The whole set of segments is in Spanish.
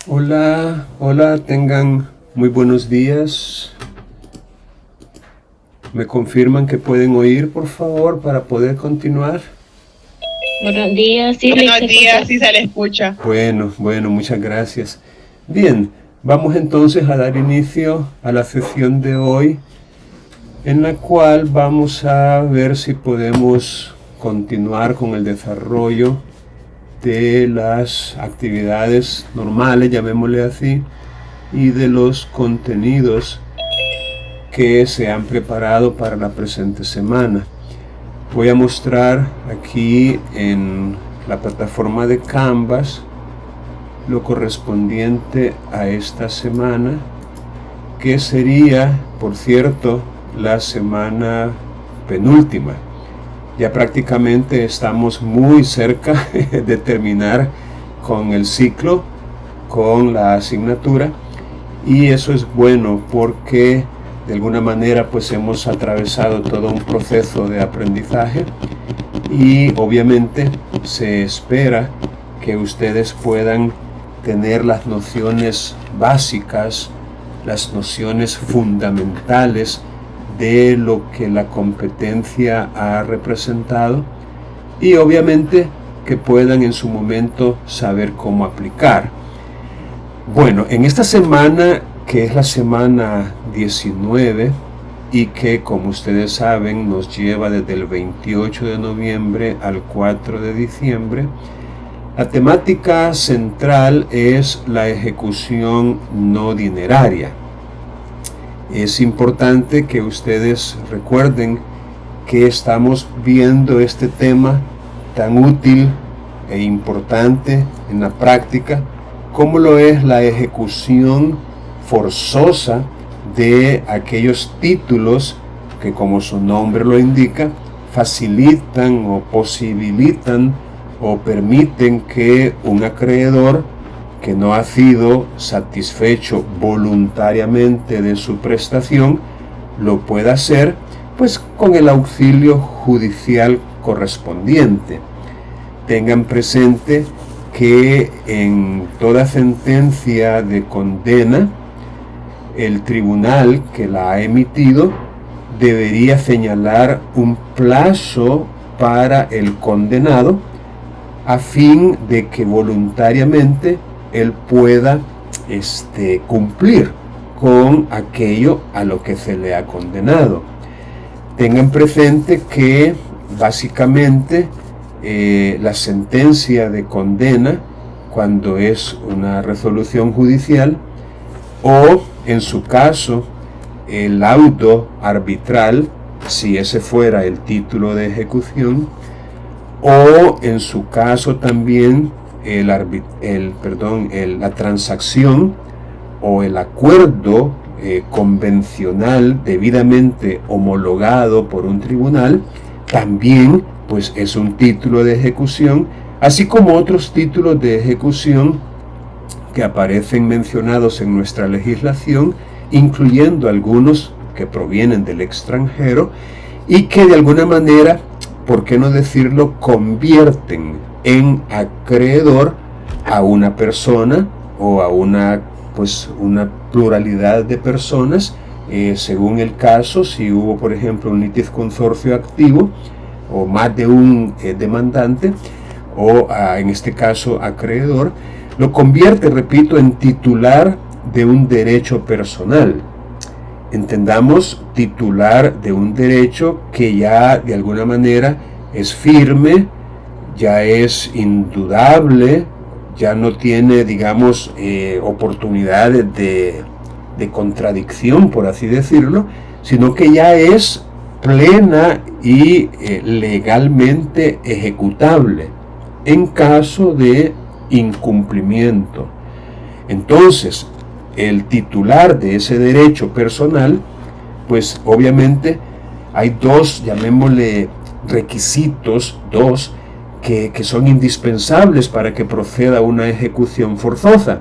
Hola, hola, tengan muy buenos días. ¿Me confirman que pueden oír, por favor, para poder continuar? Buenos días, sí, Buenos se días, escucha. sí se le escucha. Bueno, muchas gracias. Bien, vamos entonces a dar inicio a la sesión de hoy, en la cual vamos a ver si podemos continuar con el desarrollo de las actividades normales, llamémosle así, y de los contenidos que se han preparado para la presente semana. Voy a mostrar aquí en la plataforma de Canvas lo correspondiente a esta semana, que sería, por cierto, la semana penúltima. Ya prácticamente estamos muy cerca de terminar con el ciclo, con la asignatura, y eso es bueno porque de alguna manera pues hemos atravesado todo un proceso de aprendizaje y obviamente se espera que ustedes puedan tener las nociones básicas, las nociones fundamentales de lo que la competencia ha representado y obviamente que puedan en su momento saber cómo aplicar. Bueno, en esta semana, que es la semana 19 y que, como ustedes saben, nos lleva desde el 28 de noviembre al 4 de diciembre, la temática central es la ejecución no dineraria. Es importante que ustedes recuerden que estamos viendo este tema tan útil e importante en la práctica como lo es la ejecución forzosa de aquellos títulos que, como su nombre lo indica, facilitan o posibilitan o permiten que un acreedor que no ha sido satisfecho voluntariamente de su prestación lo pueda hacer pues con el auxilio judicial correspondiente. Tengan presente que en toda sentencia de condena, el tribunal que la ha emitido debería señalar un plazo para el condenado a fin de que voluntariamente él pueda cumplir con aquello a lo que se le ha condenado. Tengan presente que básicamente la sentencia de condena, cuando es una resolución judicial, o en su caso el auto arbitral, si ese fuera el título de ejecución, o en su caso también la transacción o el acuerdo convencional debidamente homologado por un tribunal, también pues es un título de ejecución, así como otros títulos de ejecución que aparecen mencionados en nuestra legislación, incluyendo algunos que provienen del extranjero y que de alguna manera, por qué no decirlo, convierten en acreedor a una persona o a una pluralidad de personas, según el caso, si hubo por ejemplo un litisconsorcio activo o más de un demandante o en este caso acreedor, lo convierte, repito, en titular de un derecho personal. Entendamos titular de un derecho que ya de alguna manera es firme, ya es indudable, ya no tiene, digamos, oportunidades de contradicción, por así decirlo, sino que ya es plena y legalmente ejecutable en caso de incumplimiento. Entonces, el titular de ese derecho personal, pues obviamente hay dos, llamémosle requisitos, que son indispensables para que proceda una ejecución forzosa.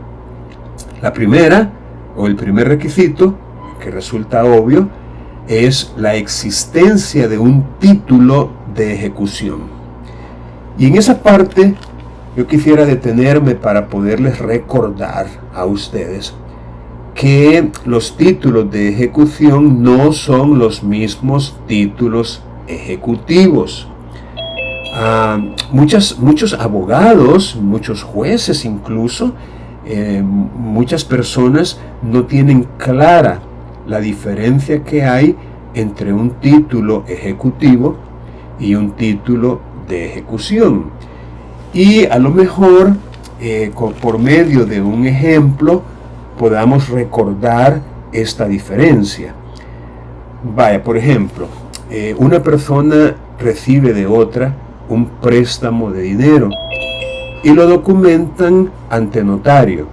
La primera, o el primer requisito, que resulta obvio, es la existencia de un título de ejecución. Y en esa parte yo quisiera detenerme para poderles recordar a ustedes que los títulos de ejecución no son los mismos títulos ejecutivos. Muchos abogados, muchos jueces incluso, muchas personas no tienen clara la diferencia que hay entre un título ejecutivo y un título de ejecución. Y a lo mejor, por medio de un ejemplo, podamos recordar esta diferencia. Vaya, por ejemplo, una persona recibe de otra un préstamo de dinero y lo documentan ante notario,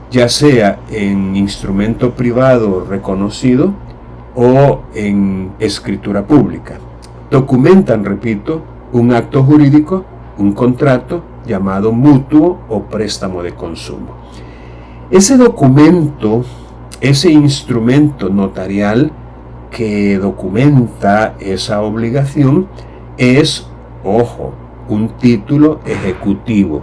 ya sea en instrumento privado reconocido o en escritura pública. Documentan, repito, un acto jurídico, un contrato llamado mutuo o préstamo de consumo. Ese documento, ese instrumento notarial que documenta esa obligación es, ojo, un título ejecutivo,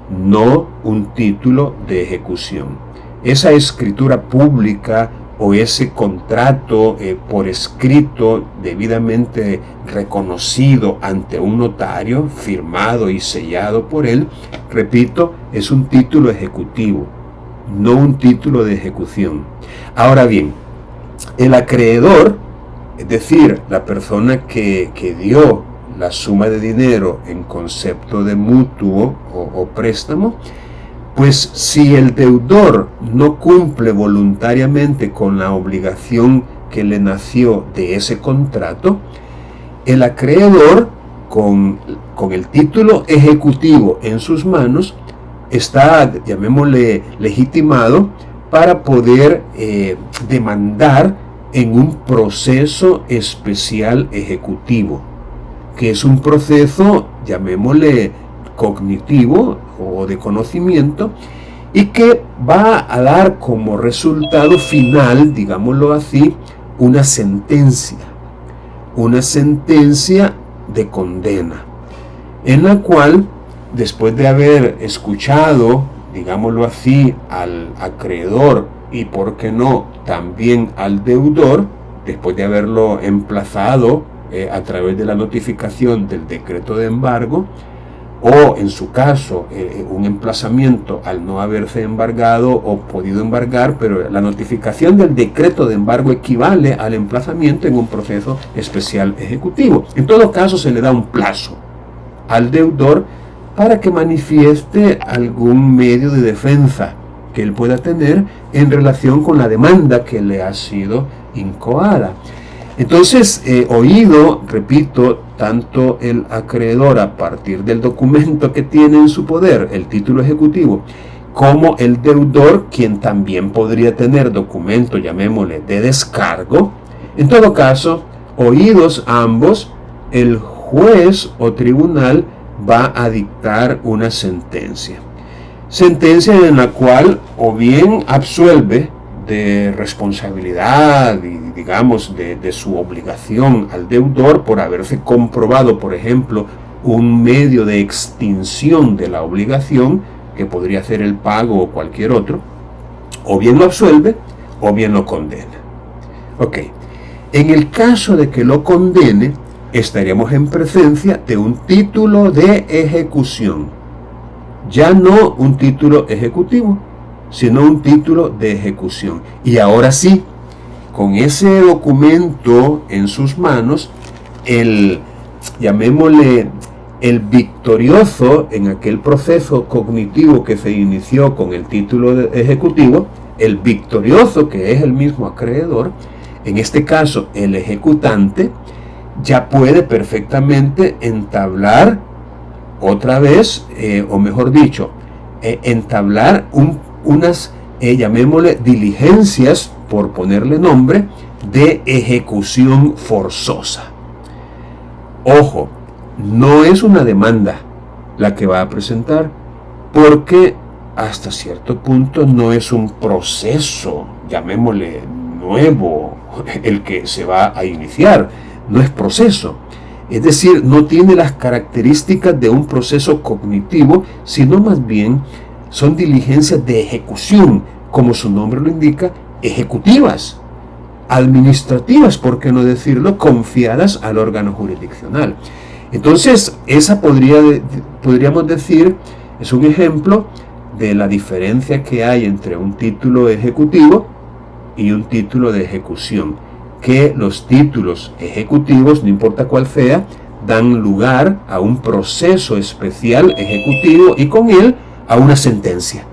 no un título de ejecución. Esa escritura pública o ese contrato por escrito debidamente reconocido ante un notario, firmado y sellado por él, repito, es un título ejecutivo, no un título de ejecución. Ahora bien, el acreedor, es decir, la persona que dio la suma de dinero en concepto de mutuo o préstamo, pues si el deudor no cumple voluntariamente con la obligación que le nació de ese contrato, el acreedor, con el título ejecutivo en sus manos, está, llamémosle, legitimado para poder demandar en un proceso especial ejecutivo, que es un proceso, llamémosle, cognitivo o de conocimiento, y que va a dar como resultado final, digámoslo así, una sentencia de condena, en la cual, después de haber escuchado, digámoslo así, al acreedor y, por qué no, también al deudor, después de haberlo emplazado a través de la notificación del decreto de embargo, o en su caso un emplazamiento al no haberse embargado o podido embargar, pero la notificación del decreto de embargo equivale al emplazamiento en un proceso especial ejecutivo. En todo caso, se le da un plazo al deudor para que manifieste algún medio de defensa que él pueda tener en relación con la demanda que le ha sido incoada. Entonces, oído, repito, tanto el acreedor a partir del documento que tiene en su poder, el título ejecutivo, como el deudor, quien también podría tener documento, llamémosle, de descargo. En todo caso, oídos ambos, el juez o tribunal va a dictar una sentencia. Sentencia en la cual o bien absuelve de responsabilidad y, digamos, de su obligación al deudor por haberse comprobado, por ejemplo, un medio de extinción de la obligación, que podría ser el pago o cualquier otro, o bien lo absuelve o bien lo condena. Ok, en el caso de que lo condene, estaríamos en presencia de un título de ejecución, ya no un título ejecutivo, sino un título de ejecución. Y ahora sí, con ese documento en sus manos, llamémosle el victorioso en aquel proceso cognitivo que se inició con el título ejecutivo, el victorioso, que es el mismo acreedor, en este caso el ejecutante, ya puede perfectamente entablar otra vez, o mejor dicho, entablar unas, llamémosle, diligencias, por ponerle nombre, de ejecución forzosa. Ojo, no es una demanda la que va a presentar, porque hasta cierto punto no es un proceso, llamémosle, nuevo el que se va a iniciar, no es proceso. Es decir, no tiene las características de un proceso cognitivo, sino más bien son diligencias de ejecución, como su nombre lo indica, ejecutivas, administrativas, por qué no decirlo, confiadas al órgano jurisdiccional. Entonces, esa podríamos decir, es un ejemplo de la diferencia que hay entre un título ejecutivo y un título de ejecución, que los títulos ejecutivos, no importa cuál sea, dan lugar a un proceso especial ejecutivo y con él a una sentencia.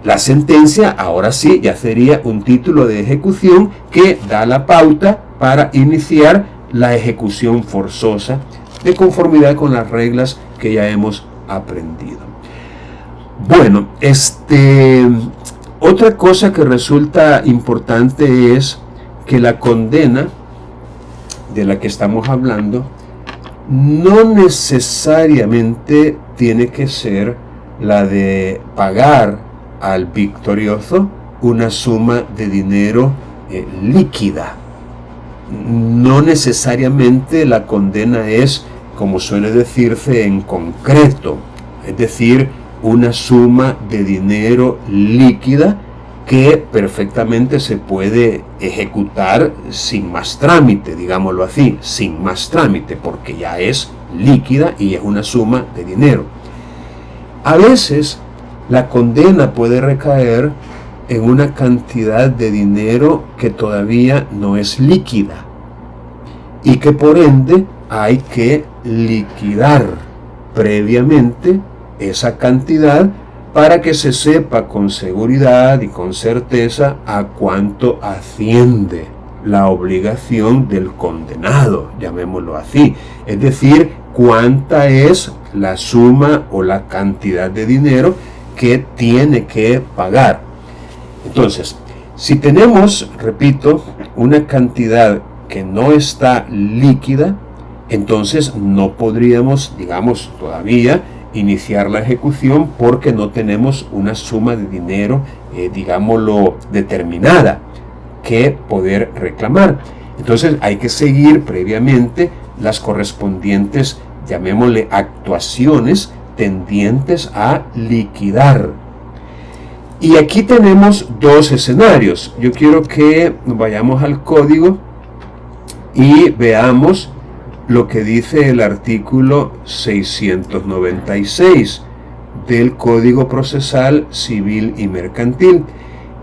La sentencia, ahora sí, ya sería un título de ejecución que da la pauta para iniciar la ejecución forzosa de conformidad con las reglas que ya hemos aprendido. Bueno, otra cosa que resulta importante es que la condena de la que estamos hablando no necesariamente tiene que ser la de pagar al victorioso una suma de dinero líquida. No necesariamente la condena es, como suele decirse, en concreto, es decir, una suma de dinero líquida que perfectamente se puede ejecutar sin más trámite, digámoslo así, sin más trámite, porque ya es líquida y es una suma de dinero. A veces la condena puede recaer en una cantidad de dinero que todavía no es líquida y que por ende hay que liquidar previamente esa cantidad para que se sepa con seguridad y con certeza a cuánto asciende la obligación del condenado, llamémoslo así. Es decir, cuánta es la suma o la cantidad de dinero que tiene que pagar. Entonces, si tenemos, repito, una cantidad que no está líquida, entonces no podríamos, digamos, todavía iniciar la ejecución porque no tenemos una suma de dinero, digámoslo, determinada que poder reclamar. Entonces hay que seguir previamente las correspondientes, llamémosle, actuaciones tendientes a liquidar. Y aquí tenemos dos escenarios. Yo quiero que vayamos al código y veamos lo que dice el artículo 696 del Código Procesal Civil y Mercantil.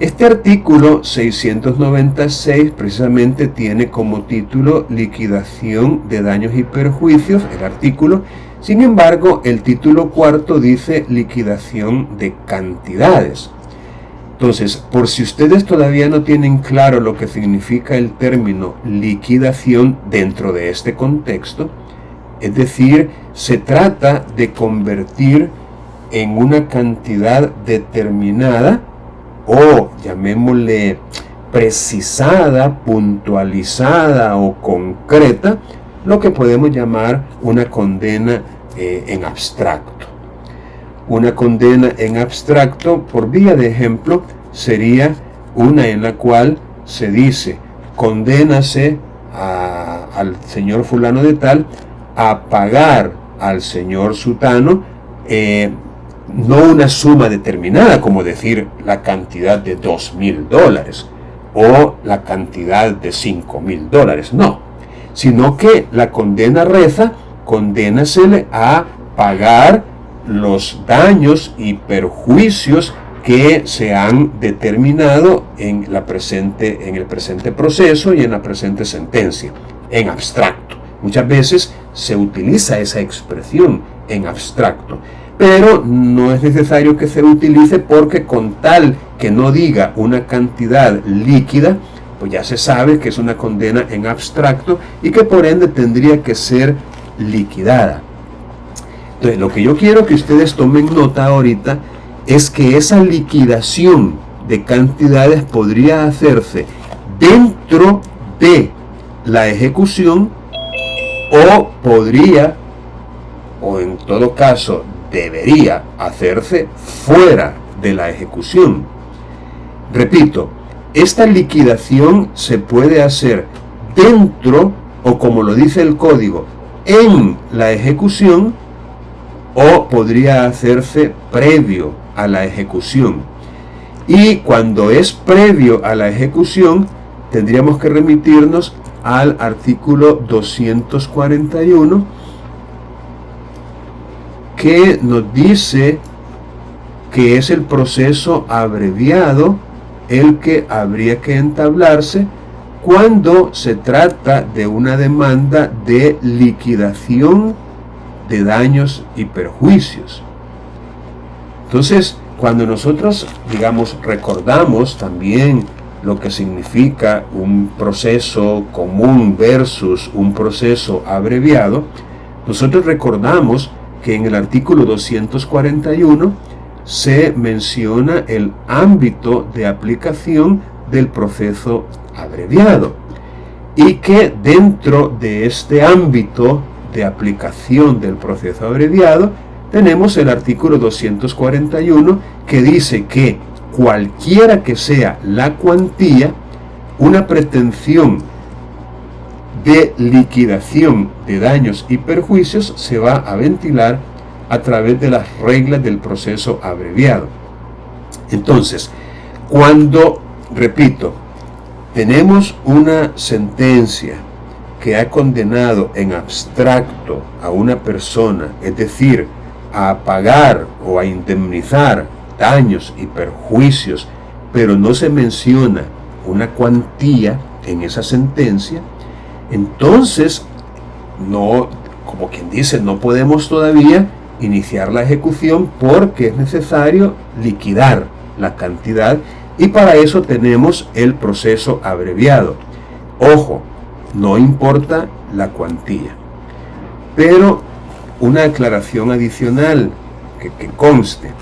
Este artículo 696 precisamente tiene como título liquidación de daños y perjuicios, el artículo. Sin embargo, el título cuarto dice liquidación de cantidades. Entonces, por si ustedes todavía no tienen claro lo que significa el término liquidación dentro de este contexto, es decir, se trata de convertir en una cantidad determinada o, llamémosle, precisada, puntualizada o concreta, lo que podemos llamar una condena en abstracto. Una condena en abstracto, por vía de ejemplo, sería una en la cual se dice, condénase al señor fulano de tal a pagar al señor sutano no una suma determinada, como decir la cantidad de $2,000 o la cantidad de $5,000, no, sino que la condena reza, condénasele a pagar los daños y perjuicios que se han determinado en el presente proceso y en la presente sentencia, en abstracto. Muchas veces se utiliza esa expresión en abstracto, pero no es necesario que se utilice porque con tal que no diga una cantidad líquida, pues ya se sabe que es una condena en abstracto y que por ende tendría que ser liquidada. Entonces, lo que yo quiero que ustedes tomen nota ahorita es que esa liquidación de cantidades podría hacerse dentro de la ejecución o podría, o en todo caso debería hacerse fuera de la ejecución. Repito, esta liquidación se puede hacer dentro o, como lo dice el código, en la ejecución o podría hacerse previo a la ejecución. Y cuando es previo a la ejecución, tendríamos que remitirnos al artículo 241, que nos dice que es el proceso abreviado el que habría que entablarse cuando se trata de una demanda de liquidación de daños y perjuicios. Entonces, cuando nosotros, recordamos también lo que significa un proceso común versus un proceso abreviado, nosotros recordamos que en el artículo 241 se menciona el ámbito de aplicación del proceso abreviado y que dentro de este ámbito de aplicación del proceso abreviado tenemos el artículo 241 que dice que cualquiera que sea la cuantía, una pretensión de liquidación de daños y perjuicios se va a ventilar a través de las reglas del proceso abreviado. Entonces, cuando, repito, tenemos una sentencia que ha condenado en abstracto a una persona, es decir, a pagar o a indemnizar daños y perjuicios, pero no se menciona una cuantía en esa sentencia, entonces no, como quien dice, no podemos todavía iniciar la ejecución porque es necesario liquidar la cantidad y para eso tenemos el proceso abreviado. Ojo, no importa la cuantía, pero una aclaración adicional que conste.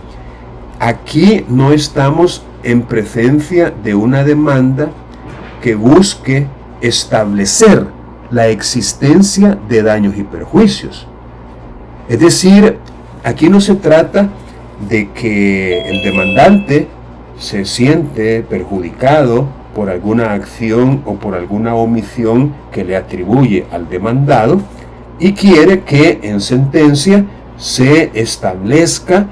Aquí no estamos en presencia de una demanda que busque establecer la existencia de daños y perjuicios. Es decir, aquí no se trata de que el demandante se siente perjudicado por alguna acción o por alguna omisión que le atribuye al demandado y quiere que en sentencia se establezca,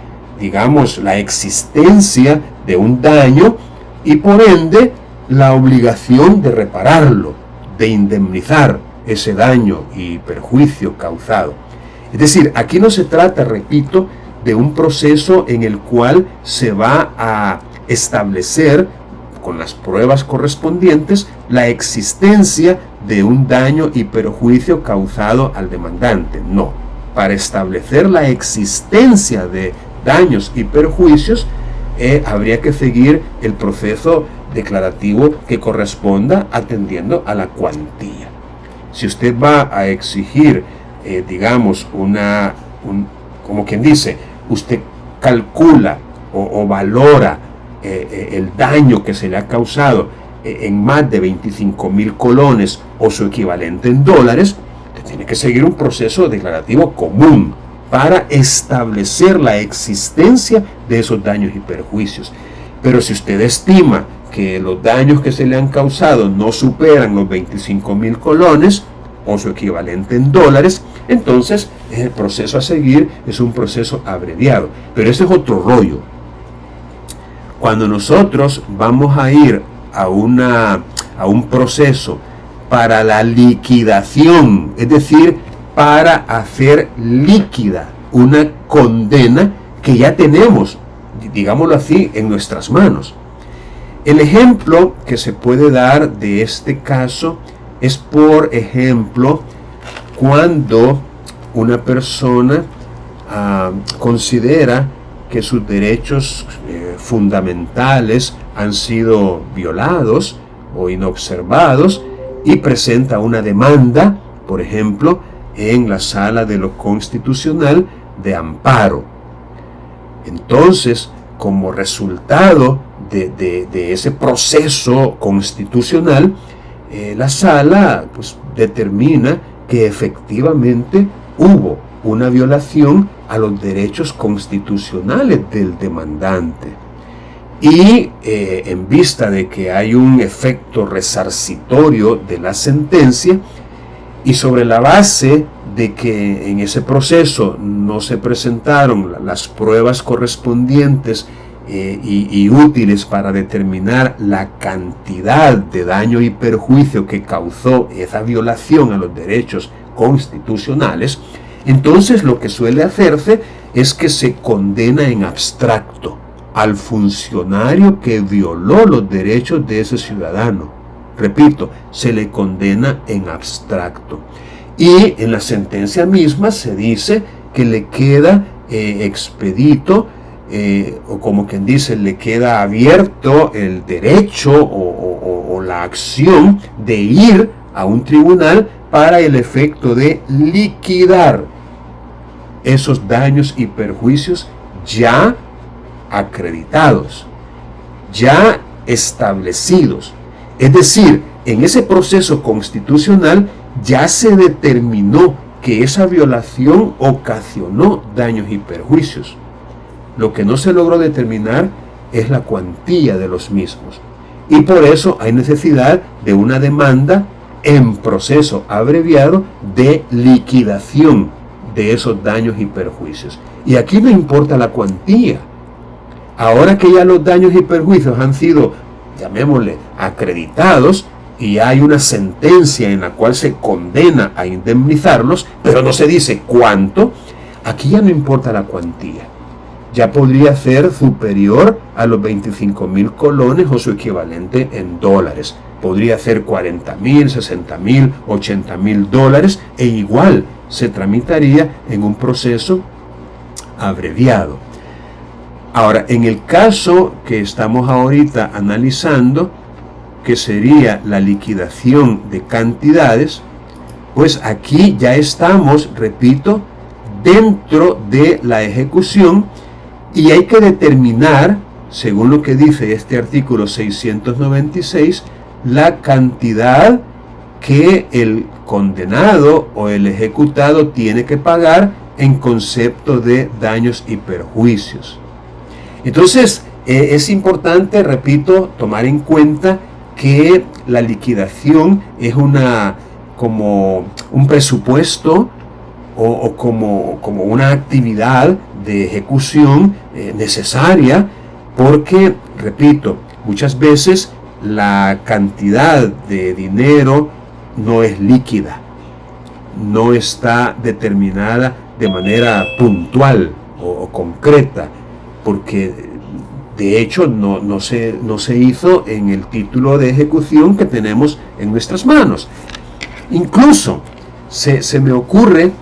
la existencia de un daño y por ende la obligación de repararlo, de indemnizar ese daño y perjuicio causado. Es decir, aquí no se trata, repito, de un proceso en el cual se va a establecer con las pruebas correspondientes la existencia de un daño y perjuicio causado al demandante. No, para establecer la existencia de daños y perjuicios habría que seguir el proceso declarativo que corresponda atendiendo a la cuantía. Si usted va a exigir, como quien dice, usted calcula o valora el daño que se le ha causado en más de 25,000 colones o su equivalente en dólares, usted tiene que seguir un proceso declarativo común para establecer la existencia de esos daños y perjuicios. Pero si usted estima que los daños que se le han causado no superan los 25,000 colones o su equivalente en dólares, entonces el proceso a seguir es un proceso abreviado. Pero ese es otro rollo. Cuando nosotros vamos a ir a un proceso para la liquidación, es decir, para hacer líquida una condena que ya tenemos, digámoslo así, en nuestras manos. El ejemplo que se puede dar de este caso es, por ejemplo, cuando una persona considera que sus derechos fundamentales han sido violados o inobservados y presenta una demanda, por ejemplo, en la Sala de lo Constitucional de amparo. Entonces, como resultado de ese proceso constitucional, la Sala determina que efectivamente hubo una violación a los derechos constitucionales del demandante. Y en vista de que hay un efecto resarcitorio de la sentencia, y sobre la base de que en ese proceso no se presentaron las pruebas correspondientes y útiles para determinar la cantidad de daño y perjuicio que causó esa violación a los derechos constitucionales, entonces lo que suele hacerse es que se condena en abstracto al funcionario que violó los derechos de ese ciudadano. Repito, se le condena en abstracto. Y en la sentencia misma se dice que le queda expedito, o como quien dice, le queda abierto el derecho o la acción de ir a un tribunal para el efecto de liquidar esos daños y perjuicios ya acreditados, ya establecidos. Es decir, en ese proceso constitucional ya se determinó que esa violación ocasionó daños y perjuicios. Lo que no se logró determinar es la cuantía de los mismos. Y por eso hay necesidad de una demanda en proceso abreviado de liquidación de esos daños y perjuicios. Y aquí no importa la cuantía. Ahora que ya los daños y perjuicios han sido, llamémosle, acreditados, y hay una sentencia en la cual se condena a indemnizarlos, pero no se dice cuánto, aquí ya no importa la cuantía. Ya podría ser superior a los 25,000 colones o su equivalente en dólares. Podría ser 40,000, 60,000, 80,000 dólares, e igual se tramitaría en un proceso abreviado. Ahora, en el caso que estamos ahorita analizando, que sería la liquidación de cantidades, pues aquí ya estamos, repito, dentro de la ejecución, y hay que determinar, según lo que dice este artículo 696, la cantidad que el condenado o el ejecutado tiene que pagar en concepto de daños y perjuicios. Entonces, es importante, repito, tomar en cuenta que la liquidación es como un presupuesto o como una actividad de ejecución necesaria, porque, repito, muchas veces la cantidad de dinero no es líquida, no está determinada de manera puntual o concreta, porque de hecho no se hizo en el título de ejecución que tenemos en nuestras manos. Incluso se me ocurre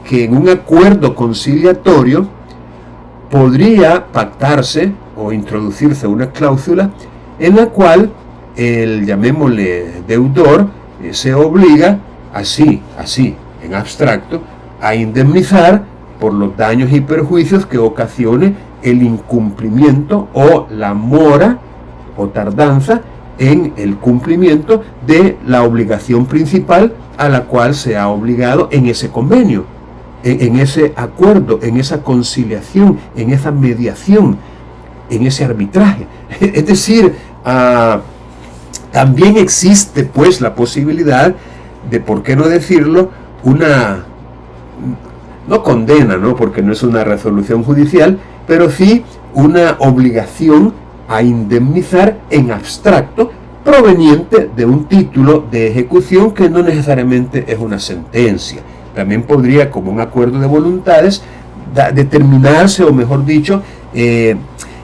que en un acuerdo conciliatorio podría pactarse o introducirse una cláusula en la cual el, llamémosle, deudor se obliga así, en abstracto, a indemnizar por los daños y perjuicios que ocasione el incumplimiento o la mora o tardanza en el cumplimiento de la obligación principal a la cual se ha obligado en ese convenio, en ese acuerdo, en esa conciliación, en esa mediación, en ese arbitraje. Es decir, también existe pues la posibilidad de, por qué no decirlo, no condena, ¿no? Porque no es una resolución judicial, pero sí una obligación a indemnizar en abstracto proveniente de un título de ejecución que no necesariamente es una sentencia. También podría, como un acuerdo de voluntades, determinarse, o mejor dicho,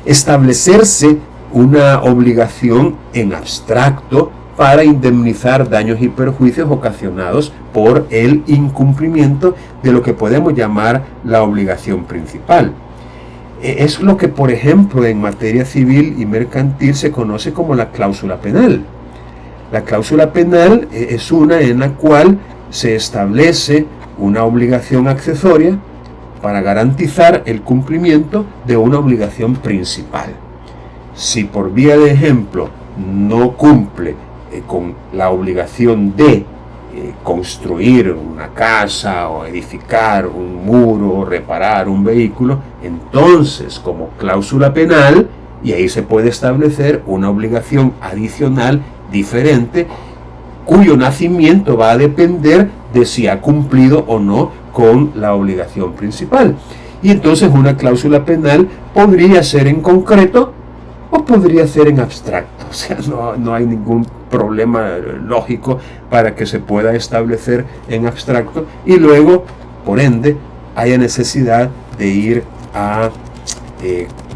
establecerse una obligación en abstracto para indemnizar daños y perjuicios ocasionados por el incumplimiento de lo que podemos llamar la obligación principal. Es lo que, por ejemplo, en materia civil y mercantil se conoce como la cláusula penal. La cláusula penal es una en la cual se establece una obligación accesoria para garantizar el cumplimiento de una obligación principal. Si por vía de ejemplo no cumple con la obligación de construir una casa o edificar un muro o reparar un vehículo, entonces como cláusula penal, y ahí se puede establecer una obligación adicional diferente, cuyo nacimiento va a depender de si ha cumplido o no con la obligación principal. Y entonces una cláusula penal podría ser en concreto o podría ser en abstracto. O sea, no hay ningún problema lógico para que se pueda establecer en abstracto y luego, por ende, haya necesidad de ir a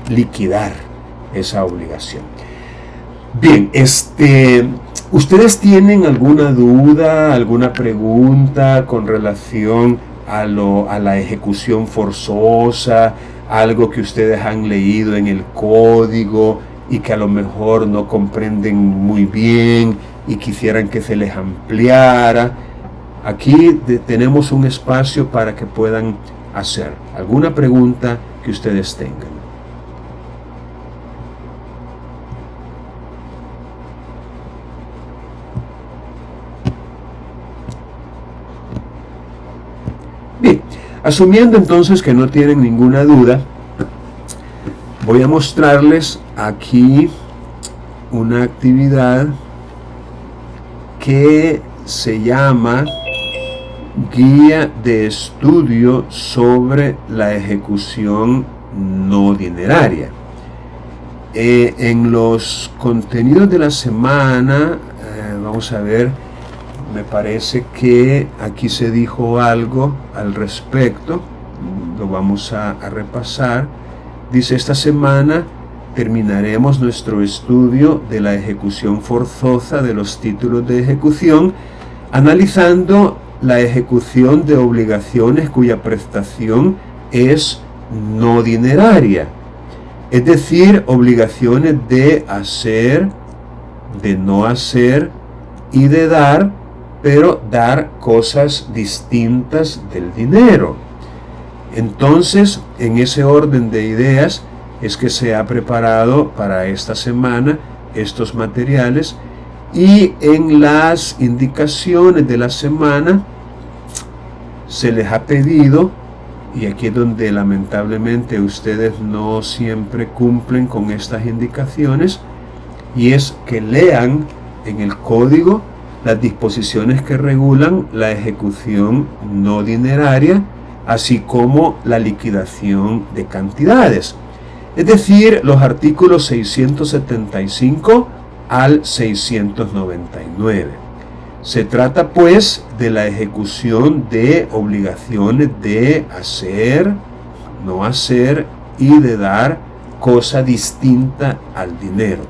liquidar esa obligación. Bien, ¿ustedes tienen alguna duda, alguna pregunta con relación a la ejecución forzosa, algo que ustedes han leído en el código y que a lo mejor no comprenden muy bien y quisieran que se les ampliara? Aquí tenemos un espacio para que puedan hacer alguna pregunta que ustedes tengan. Bien, asumiendo entonces que no tienen ninguna duda, voy a mostrarles aquí una actividad que se llama Guía de estudio sobre la ejecución no dineraria. En los contenidos de la semana, vamos a ver, me parece que aquí se dijo algo al respecto, lo vamos a repasar. Dice: esta semana terminaremos nuestro estudio de la ejecución forzosa de los títulos de ejecución, analizando la ejecución de obligaciones cuya prestación es no dineraria, es decir, obligaciones de hacer, de no hacer y de dar, pero dar cosas distintas del dinero. Entonces, en ese orden de ideas es que se ha preparado para esta semana estos materiales, y en las indicaciones de la semana se les ha pedido, y aquí es donde lamentablemente ustedes no siempre cumplen con estas indicaciones, y es que lean en el código las disposiciones que regulan la ejecución no dineraria, así como la liquidación de cantidades. Es decir, los artículos 675 al 699. Se trata pues de la ejecución de obligaciones de hacer, no hacer y de dar cosa distinta al dinero.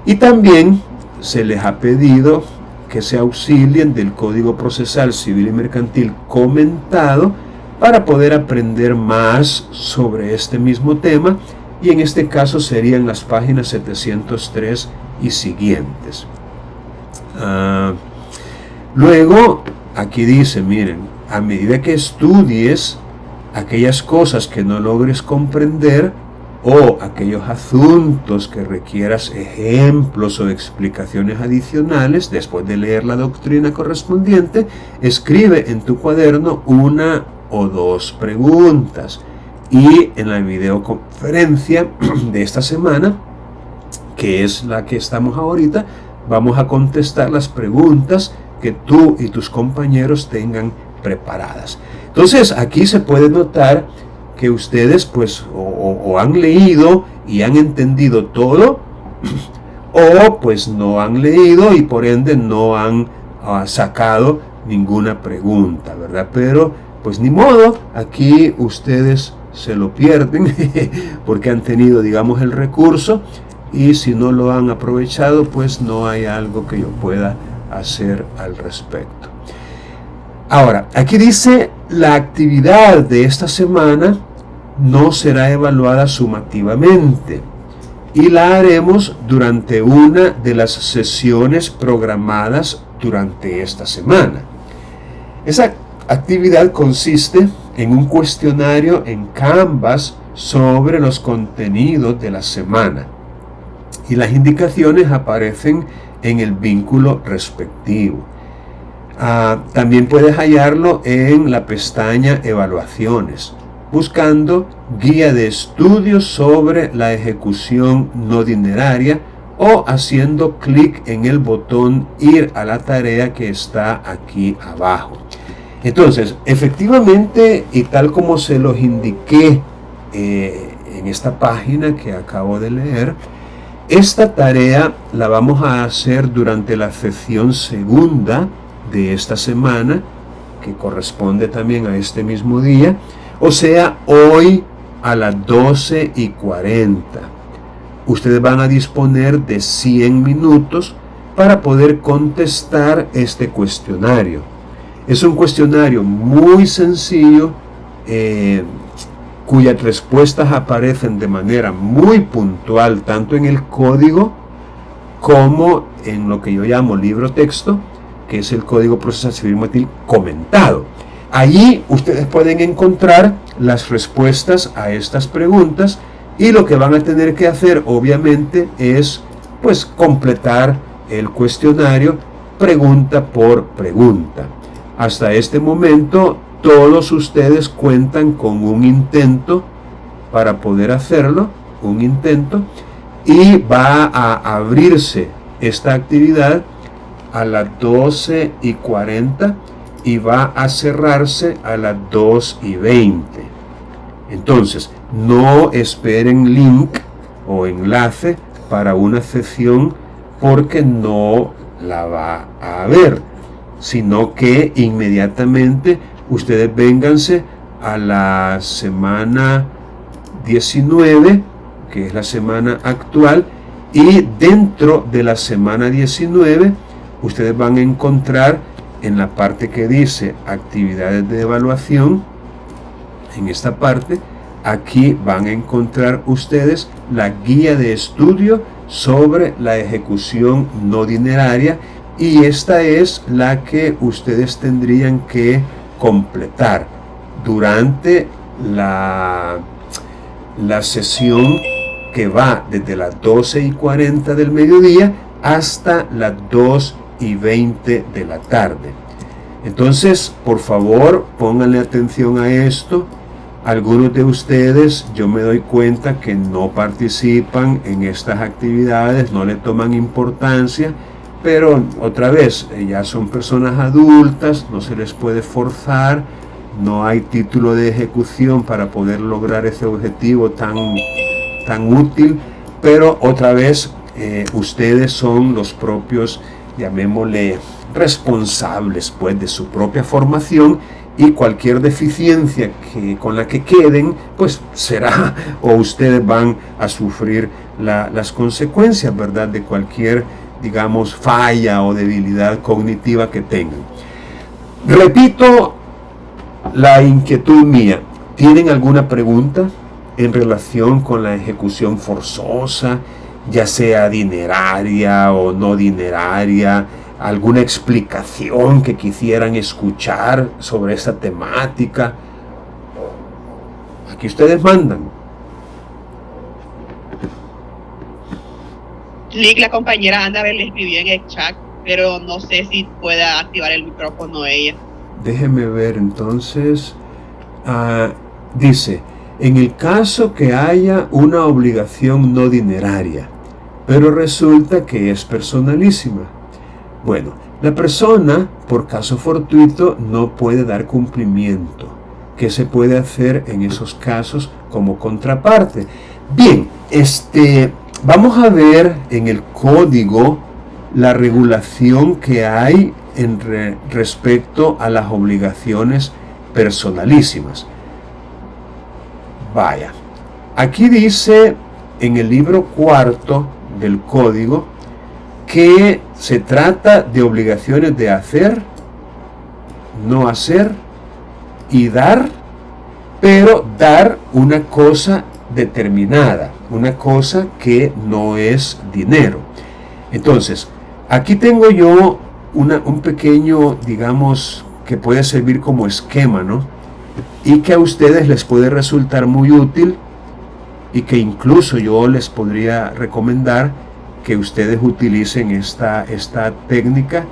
Y también se les ha pedido que se auxilien del Código Procesal Civil y Mercantil comentado para poder aprender más sobre este mismo tema, y en este caso serían las páginas 703 y siguientes. Luego, aquí dice, miren, a medida que estudies aquellas cosas que no logres comprender o aquellos asuntos que requieras ejemplos o explicaciones adicionales, después de leer la doctrina correspondiente, escribe en tu cuaderno una o dos preguntas. Y en la videoconferencia de esta semana, que es la que estamos ahorita, vamos a contestar las preguntas que tú y tus compañeros tengan preparadas. Entonces, aquí se puede notar que ustedes pues o han leído y han entendido todo, o pues no han leído y por ende no han sacado ninguna pregunta, ¿verdad? Pero pues ni modo, aquí ustedes se lo pierden porque han tenido, digamos, el recurso, y si no lo han aprovechado, pues no hay algo que yo pueda hacer al respecto. Ahora, aquí dice: la actividad de esta semana no será evaluada sumativamente y la haremos durante una de las sesiones programadas durante esta semana. Esa actividad consiste en un cuestionario en Canvas sobre los contenidos de la semana, y las indicaciones aparecen en el vínculo respectivo. También puedes hallarlo en la pestaña Evaluaciones, buscando Guía de estudios sobre la ejecución no dineraria, o haciendo clic en el botón Ir a la tarea que está aquí abajo. Entonces, efectivamente, y tal como se los indiqué en esta página que acabo de leer, esta tarea la vamos a hacer durante la sesión segunda de esta semana, que corresponde también a este mismo día, o sea, hoy a las 12:40. Ustedes van a disponer de 100 minutos para poder contestar este cuestionario. Es un cuestionario muy sencillo, cuyas respuestas aparecen de manera muy puntual, tanto en el código como en lo que yo llamo libro texto, que es el Código Procesal Civil Mercantil comentado. Allí ustedes pueden encontrar las respuestas a estas preguntas, y lo que van a tener que hacer, obviamente, es pues completar el cuestionario pregunta por pregunta. Hasta este momento, todos ustedes cuentan con un intento para poder hacerlo, y va a abrirse esta actividad a las 12:40 y va a cerrarse a las 2:20. Entonces, no esperen link o enlace para una sesión, porque no la va a haber, sino que inmediatamente ustedes vénganse a la semana 19, que es la semana actual, y dentro de la semana 19 ustedes van a encontrar en la parte que dice actividades de evaluación, en esta parte, aquí van a encontrar ustedes la guía de estudio sobre la ejecución no dineraria, y esta es la que ustedes tendrían que completar durante la sesión que va desde las 12:40 del mediodía hasta las 2:20 de la tarde. Entonces, por favor, pónganle atención a esto. Algunos de ustedes, yo me doy cuenta que no participan en estas actividades, no le toman importancia, pero otra vez, ya son personas adultas, no se les puede forzar, no hay título de ejecución para poder lograr ese objetivo tan útil, pero otra vez, ustedes son los propios, llamémosle, responsables pues de su propia formación, y cualquier deficiencia con la que queden, pues será, o ustedes van a sufrir las consecuencias, ¿verdad?, de cualquier, digamos, falla o debilidad cognitiva que tengan. Repito la inquietud mía. ¿Tienen alguna pregunta en relación con la ejecución forzosa, ya sea dineraria o no dineraria? ¿Alguna explicación que quisieran escuchar sobre esta temática? Aquí ustedes mandan. Lick, la compañera Annabel le escribió en el chat, pero no sé si pueda activar el micrófono ella. Déjeme ver entonces. Dice, en el caso que haya una obligación no dineraria, pero resulta que es personalísima. Bueno, la persona, por caso fortuito, no puede dar cumplimiento. ¿Qué se puede hacer en esos casos como contraparte? Bien, vamos a ver en el código la regulación que hay respecto a las obligaciones personalísimas. Vaya, aquí dice en el libro cuarto del código que se trata de obligaciones de hacer, no hacer y dar, pero dar una cosa determinada, una cosa que no es dinero. Entonces, aquí tengo yo un pequeño, digamos, que puede servir como esquema, ¿no? Y que a ustedes les puede resultar muy útil, y que incluso yo les podría recomendar que ustedes utilicen esta técnica,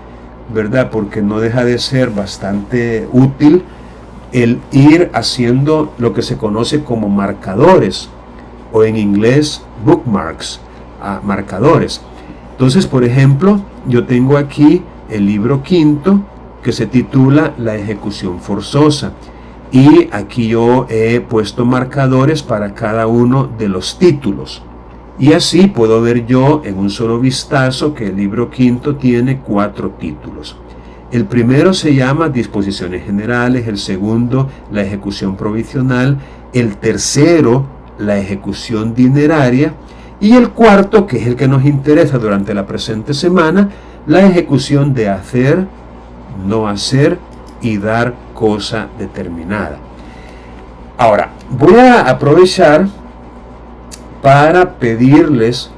¿verdad? Porque no deja de ser bastante útil el ir haciendo lo que se conoce como marcadores, o en inglés bookmarks, marcadores. Entonces, por ejemplo, yo tengo aquí el libro quinto, que se titula La ejecución forzosa. Y aquí yo he puesto marcadores para cada uno de los títulos. Y así puedo ver yo en un solo vistazo que el libro quinto tiene 4 títulos. El primero se llama Disposiciones Generales, el segundo la ejecución provisional, el tercero la ejecución dineraria y el cuarto, que es el que nos interesa durante la presente semana, la ejecución de hacer, no hacer y dar cosa determinada. Ahora, voy a aprovechar para pedirles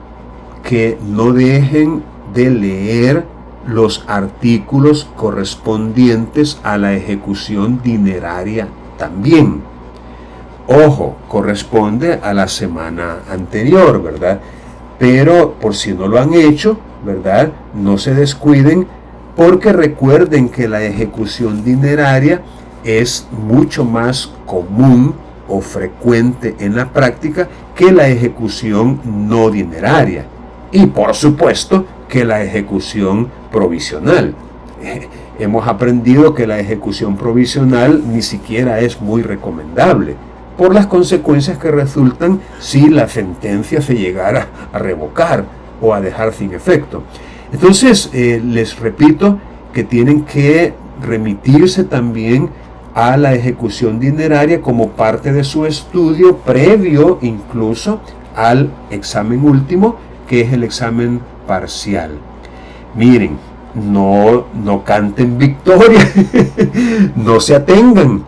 que no dejen de leer los artículos correspondientes a la ejecución dineraria también. Ojo, corresponde a la semana anterior, ¿verdad? Pero por si no lo han hecho, ¿verdad? No se descuiden, porque recuerden que la ejecución dineraria es mucho más común o frecuente en la práctica que la ejecución no dineraria. Y por supuesto que la ejecución provisional. Hemos aprendido que la ejecución provisional ni siquiera es muy recomendable por las consecuencias que resultan si la sentencia se llegara a revocar o a dejar sin efecto. Entonces, les repito que tienen que remitirse también a la ejecución dineraria como parte de su estudio previo incluso al examen último, que es el examen parcial. Miren, no canten victoria, no se atengan,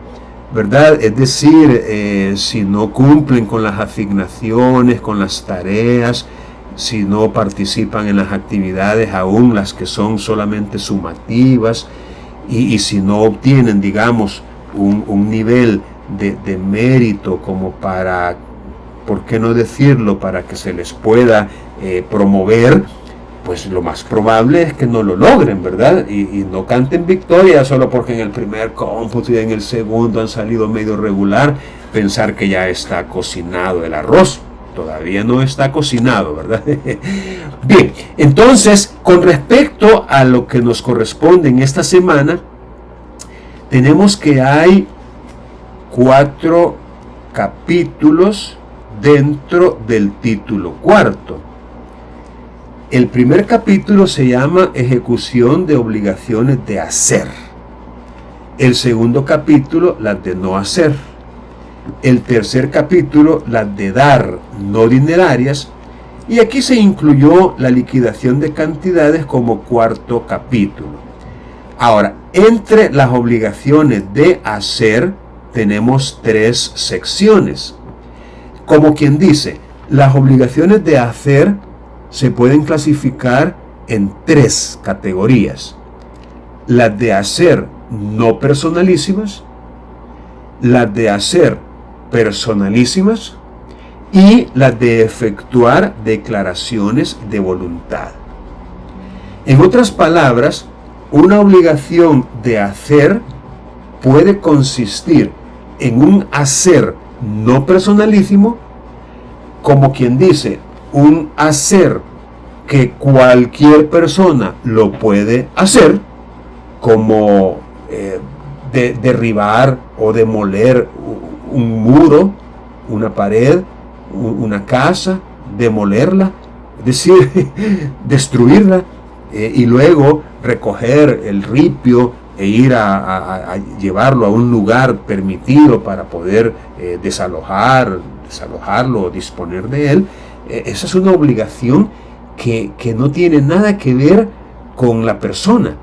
¿verdad? Es decir, si no cumplen con las asignaciones, con las tareas, si no participan en las actividades, aún las que son solamente sumativas, y si no obtienen, digamos, un nivel de mérito como para, ¿por qué no decirlo?, para que se les pueda promover, pues lo más probable es que no lo logren, ¿verdad? Y no canten victoria solo porque en el primer cómputo y en el segundo han salido medio regular, pensar que ya está cocinado el arroz. Todavía no está cocinado, ¿verdad? Bien, entonces, con respecto a lo que nos corresponde en esta semana, tenemos que hay 4 capítulos dentro del título cuarto. El primer capítulo se llama Ejecución de obligaciones de hacer. El segundo capítulo, las de no hacer. El tercer capítulo, las de dar, no dinerarias. Y aquí se incluyó la liquidación de cantidades como cuarto capítulo. Ahora, entre las obligaciones de hacer tenemos 3 secciones. Como quien dice, las obligaciones de hacer se pueden clasificar en 3 categorías. Las de hacer no personalísimas, las de hacer personalísimas y las de efectuar declaraciones de voluntad. En otras palabras, una obligación de hacer puede consistir en un hacer no personalísimo, como quien dice, un hacer que cualquier persona lo puede hacer, como derribar o demoler un muro, una pared, una casa, demolerla, es decir, destruirla, y luego recoger el ripio e ir a llevarlo a un lugar permitido para poder desalojarlo o disponer de él. Esa es una obligación que no tiene nada que ver con la persona.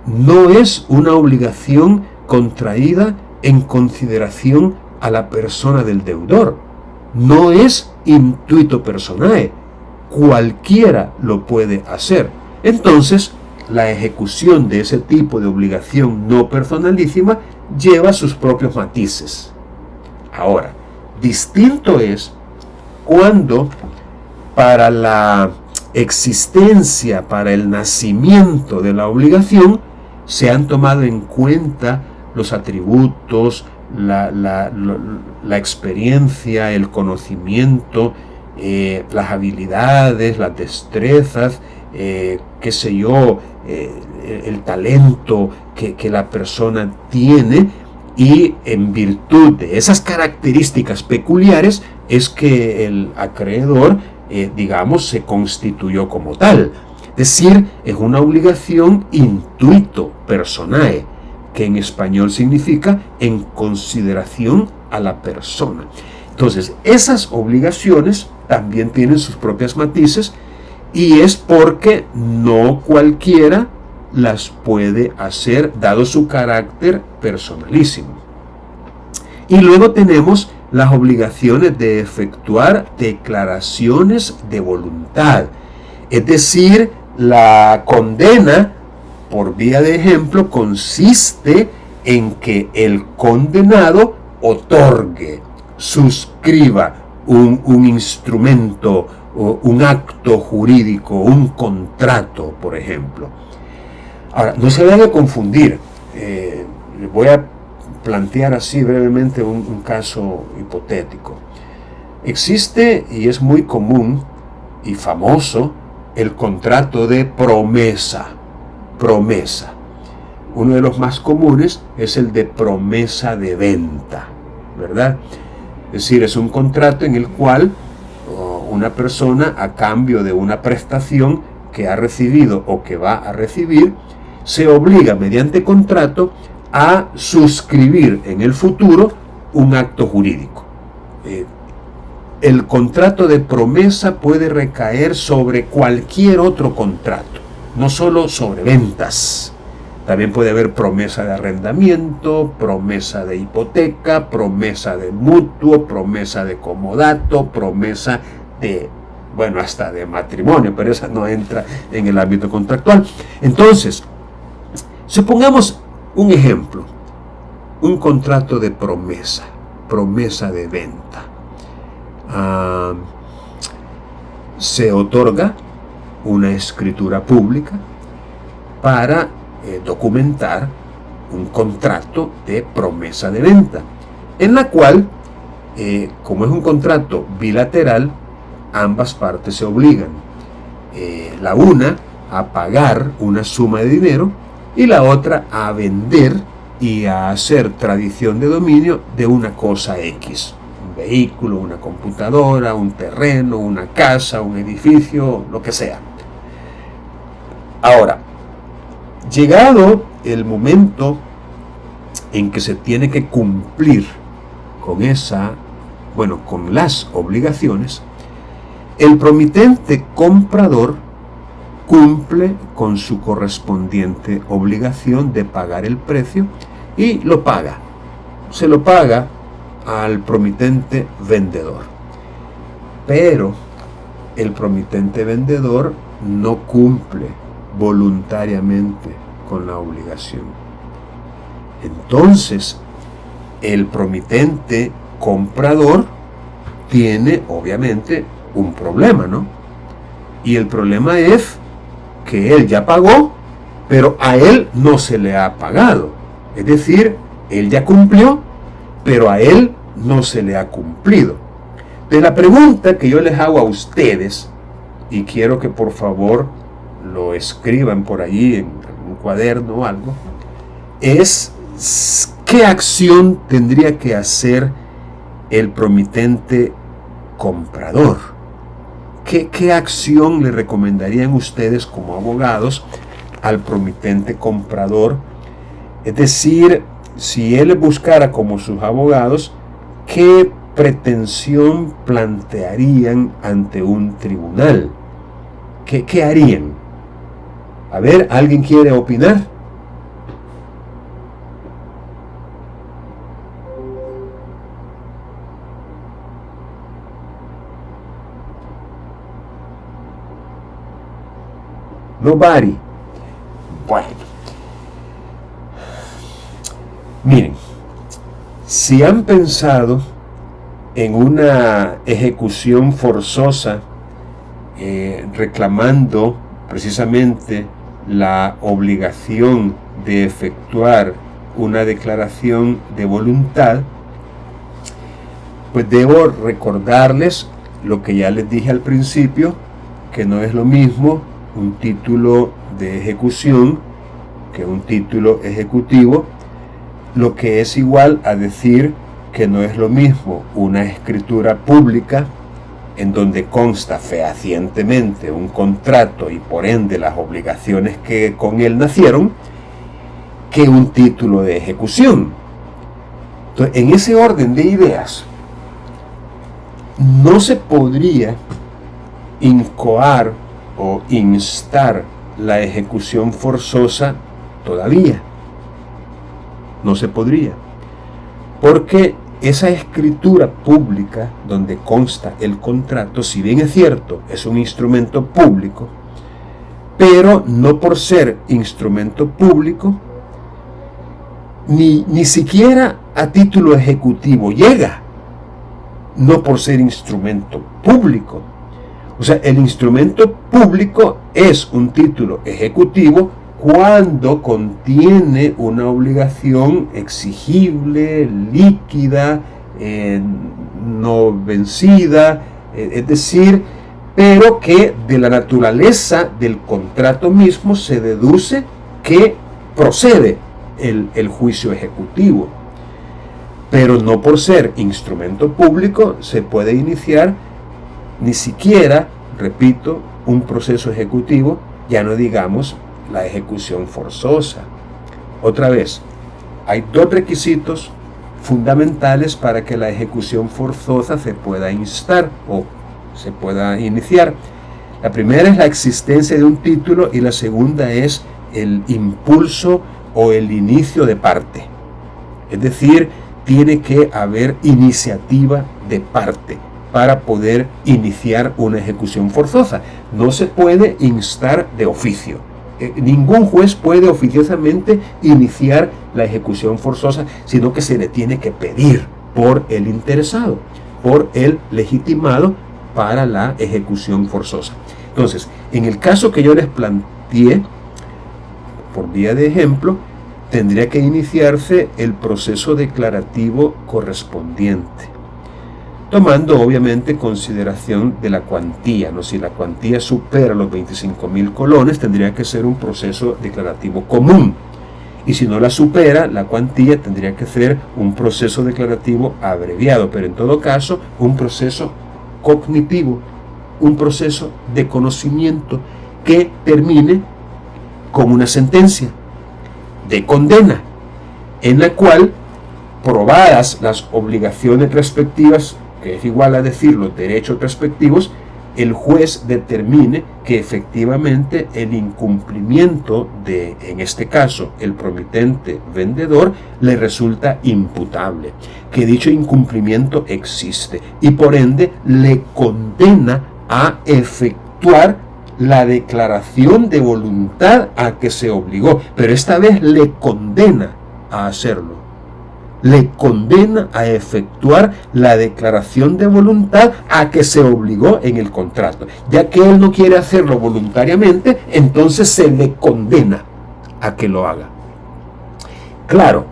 No es una obligación contraída en consideración a la persona del deudor. No es intuito personae. Cualquiera lo puede hacer. Entonces, la ejecución de ese tipo de obligación no personalísima lleva sus propios matices. Ahora, distinto es cuando para la existencia, para el nacimiento de la obligación, se han tomado en cuenta los atributos, la experiencia, el conocimiento, las habilidades, las destrezas, el talento que la persona tiene, y en virtud de esas características peculiares es que el acreedor, digamos, se constituyó como tal. Es decir, es una obligación intuito personae, que en español significa en consideración a la persona. Entonces, esas obligaciones también tienen sus propias matices, y es porque no cualquiera las puede hacer, dado su carácter personalísimo. Y luego tenemos las obligaciones de efectuar declaraciones de voluntad, es decir, la condena, por vía de ejemplo, consiste en que el condenado otorgue, suscriba un instrumento, un acto jurídico, un contrato, por ejemplo. Ahora, no se debe confundir. Les voy a plantear así brevemente un caso hipotético. Existe, y es muy común y famoso, el contrato de promesa. Promesa. Uno de los más comunes es el de promesa de venta, ¿verdad? Es decir, es un contrato en el cual una persona, a cambio de una prestación que ha recibido o que va a recibir, se obliga mediante contrato a suscribir en el futuro un acto jurídico. El contrato de promesa puede recaer sobre cualquier otro contrato, no solo sobre ventas. También puede haber promesa de arrendamiento, promesa de hipoteca, promesa de mutuo, promesa de comodato, promesa de, bueno, hasta de matrimonio, pero esa no entra en el ámbito contractual. Entonces, supongamos un ejemplo, un contrato de promesa, promesa de venta. Se otorga una escritura pública para documentar un contrato de promesa de venta, en la cual, como es un contrato bilateral, ambas partes se obligan, la una a pagar una suma de dinero y la otra a vender y a hacer tradición de dominio de una cosa X, un vehículo, una computadora, un terreno, una casa, un edificio, lo que sea. Ahora, llegado el momento en que se tiene que cumplir con con las obligaciones, el promitente comprador cumple con su correspondiente obligación de pagar el precio y lo paga. Se lo paga al promitente vendedor. Pero el promitente vendedor no cumple voluntariamente con la obligación. Entonces, el promitente comprador tiene obviamente un problema, ¿no? Y el problema es que él ya pagó, pero a él no se le ha pagado. Es decir, él ya cumplió, pero a él no se le ha cumplido. De la pregunta que yo les hago a ustedes, y quiero que por favor lo escriban por allí en un cuaderno o algo, es ¿qué acción tendría que hacer el promitente comprador? ¿Qué acción le recomendarían ustedes como abogados al promitente comprador? Es decir, si él buscara como sus abogados, ¿qué pretensión plantearían ante un tribunal? ¿Qué harían? A ver, ¿alguien quiere opinar? Nobody. Bueno. Miren, si han pensado en una ejecución forzosa reclamando precisamente la obligación de efectuar una declaración de voluntad, pues debo recordarles lo que ya les dije al principio, que no es lo mismo un título de ejecución que un título ejecutivo, lo que es igual a decir que no es lo mismo una escritura pública en donde consta fehacientemente un contrato y por ende las obligaciones que con él nacieron, que un título de ejecución. Entonces, en ese orden de ideas, no se podría incoar o instar la ejecución forzosa todavía. No se podría. Porque esa escritura pública donde consta el contrato, si bien es cierto, es un instrumento público, pero no por ser instrumento público, ni siquiera a título ejecutivo llega, no por ser instrumento público. O sea, el instrumento público es un título ejecutivo cuando contiene una obligación exigible, líquida, no vencida, es decir, pero que de la naturaleza del contrato mismo se deduce que procede el juicio ejecutivo. Pero no por ser instrumento público se puede iniciar ni siquiera, repito, un proceso ejecutivo, ya no digamos la ejecución forzosa. Otra vez, hay dos requisitos fundamentales para que la ejecución forzosa se pueda instar o se pueda iniciar. La primera es la existencia de un título y la segunda es el impulso o el inicio de parte. Es decir, tiene que haber iniciativa de parte para poder iniciar una ejecución forzosa. No se puede instar de oficio. Ningún juez puede oficiosamente iniciar la ejecución forzosa, sino que se le tiene que pedir por el interesado, por el legitimado para la ejecución forzosa. Entonces, en el caso que yo les planteé, por vía de ejemplo, tendría que iniciarse el proceso declarativo correspondiente, tomando obviamente consideración de la cuantía, ¿no? Si la cuantía supera los 25.000 colones, tendría que ser un proceso declarativo común. Y si no la supera, la cuantía tendría que ser un proceso declarativo abreviado, pero en todo caso, un proceso cognitivo, un proceso de conocimiento que termine con una sentencia de condena, en la cual, probadas las obligaciones respectivas, que es igual a decir los derechos respectivos, el juez determine que efectivamente el incumplimiento de, en este caso, el promitente vendedor, le resulta imputable, que dicho incumplimiento existe y por ende le condena a efectuar la declaración de voluntad a que se obligó, pero esta vez le condena a hacerlo. Le condena a efectuar la declaración de voluntad a que se obligó en el contrato. Ya que él no quiere hacerlo voluntariamente, entonces se le condena a que lo haga. Claro,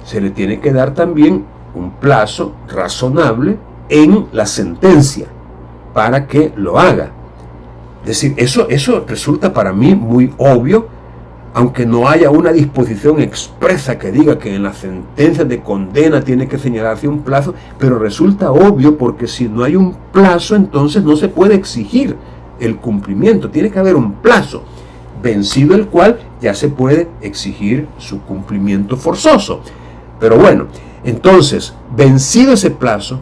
se le tiene que dar también un plazo razonable en la sentencia para que lo haga. Es decir, eso resulta para mí muy obvio, aunque no haya una disposición expresa que diga que en las sentencias de condena tiene que señalarse un plazo, pero resulta obvio porque si no hay un plazo, entonces no se puede exigir el cumplimiento. Tiene que haber un plazo, vencido el cual ya se puede exigir su cumplimiento forzoso. Pero bueno, entonces, vencido ese plazo,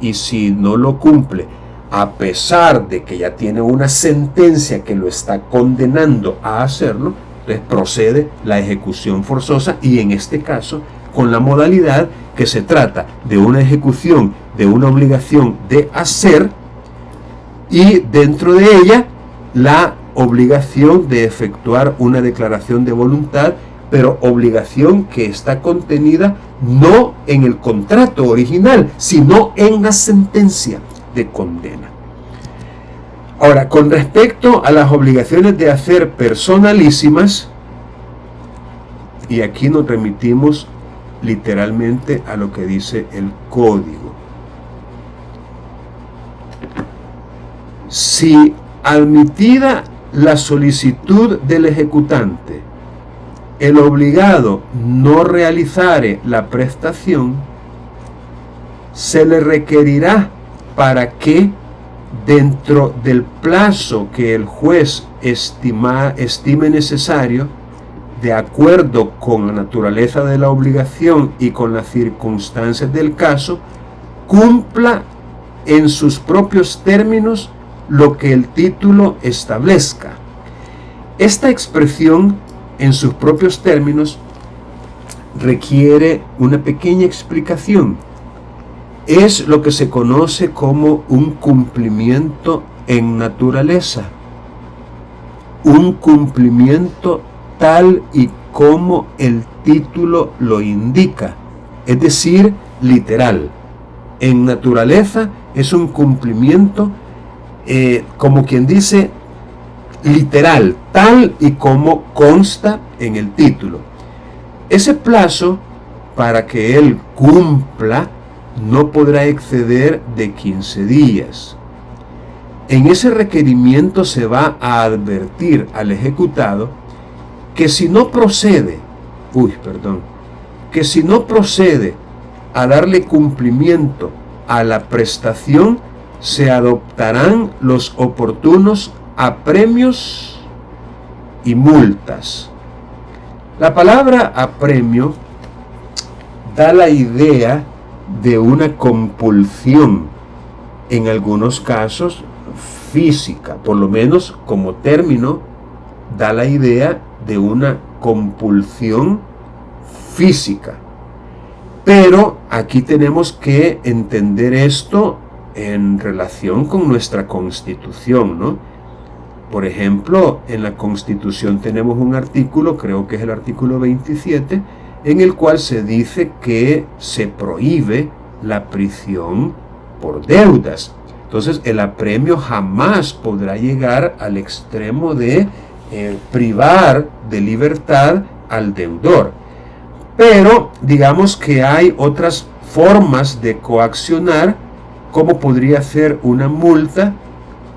y si no lo cumple, a pesar de que ya tiene una sentencia que lo está condenando a hacerlo, entonces procede la ejecución forzosa y en este caso con la modalidad que se trata de una ejecución de una obligación de hacer y dentro de ella la obligación de efectuar una declaración de voluntad, pero obligación que está contenida no en el contrato original, sino en la sentencia de condena. Ahora, con respecto a las obligaciones de hacer personalísimas, y aquí nos remitimos literalmente a lo que dice el código. Si admitida la solicitud del ejecutante el obligado no realizare la prestación, se le requerirá para que, dentro del plazo que el juez estime necesario, de acuerdo con la naturaleza de la obligación y con las circunstancias del caso, cumpla en sus propios términos lo que el título establezca. Esta expresión, en sus propios términos, requiere una pequeña explicación. Es lo que se conoce como un cumplimiento en naturaleza. Un cumplimiento tal y como el título lo indica, es decir, literal. En naturaleza es un cumplimiento, como quien dice, literal, tal y como consta en el título. Ese plazo, para que él cumpla, no podrá exceder de 15 días. En ese requerimiento se va a advertir al ejecutado que si no procede a darle cumplimiento a la prestación, se adoptarán los oportunos apremios y multas. La palabra apremio da la idea de una compulsión, en algunos casos física, por lo menos como término da la idea de una compulsión física. Pero aquí tenemos que entender esto en relación con nuestra Constitución, ¿no? Por ejemplo, en la Constitución tenemos un artículo, creo que es el artículo 27, en el cual se dice que se prohíbe la prisión por deudas. Entonces, el apremio jamás podrá llegar al extremo de privar de libertad al deudor. Pero digamos que hay otras formas de coaccionar, como podría ser una multa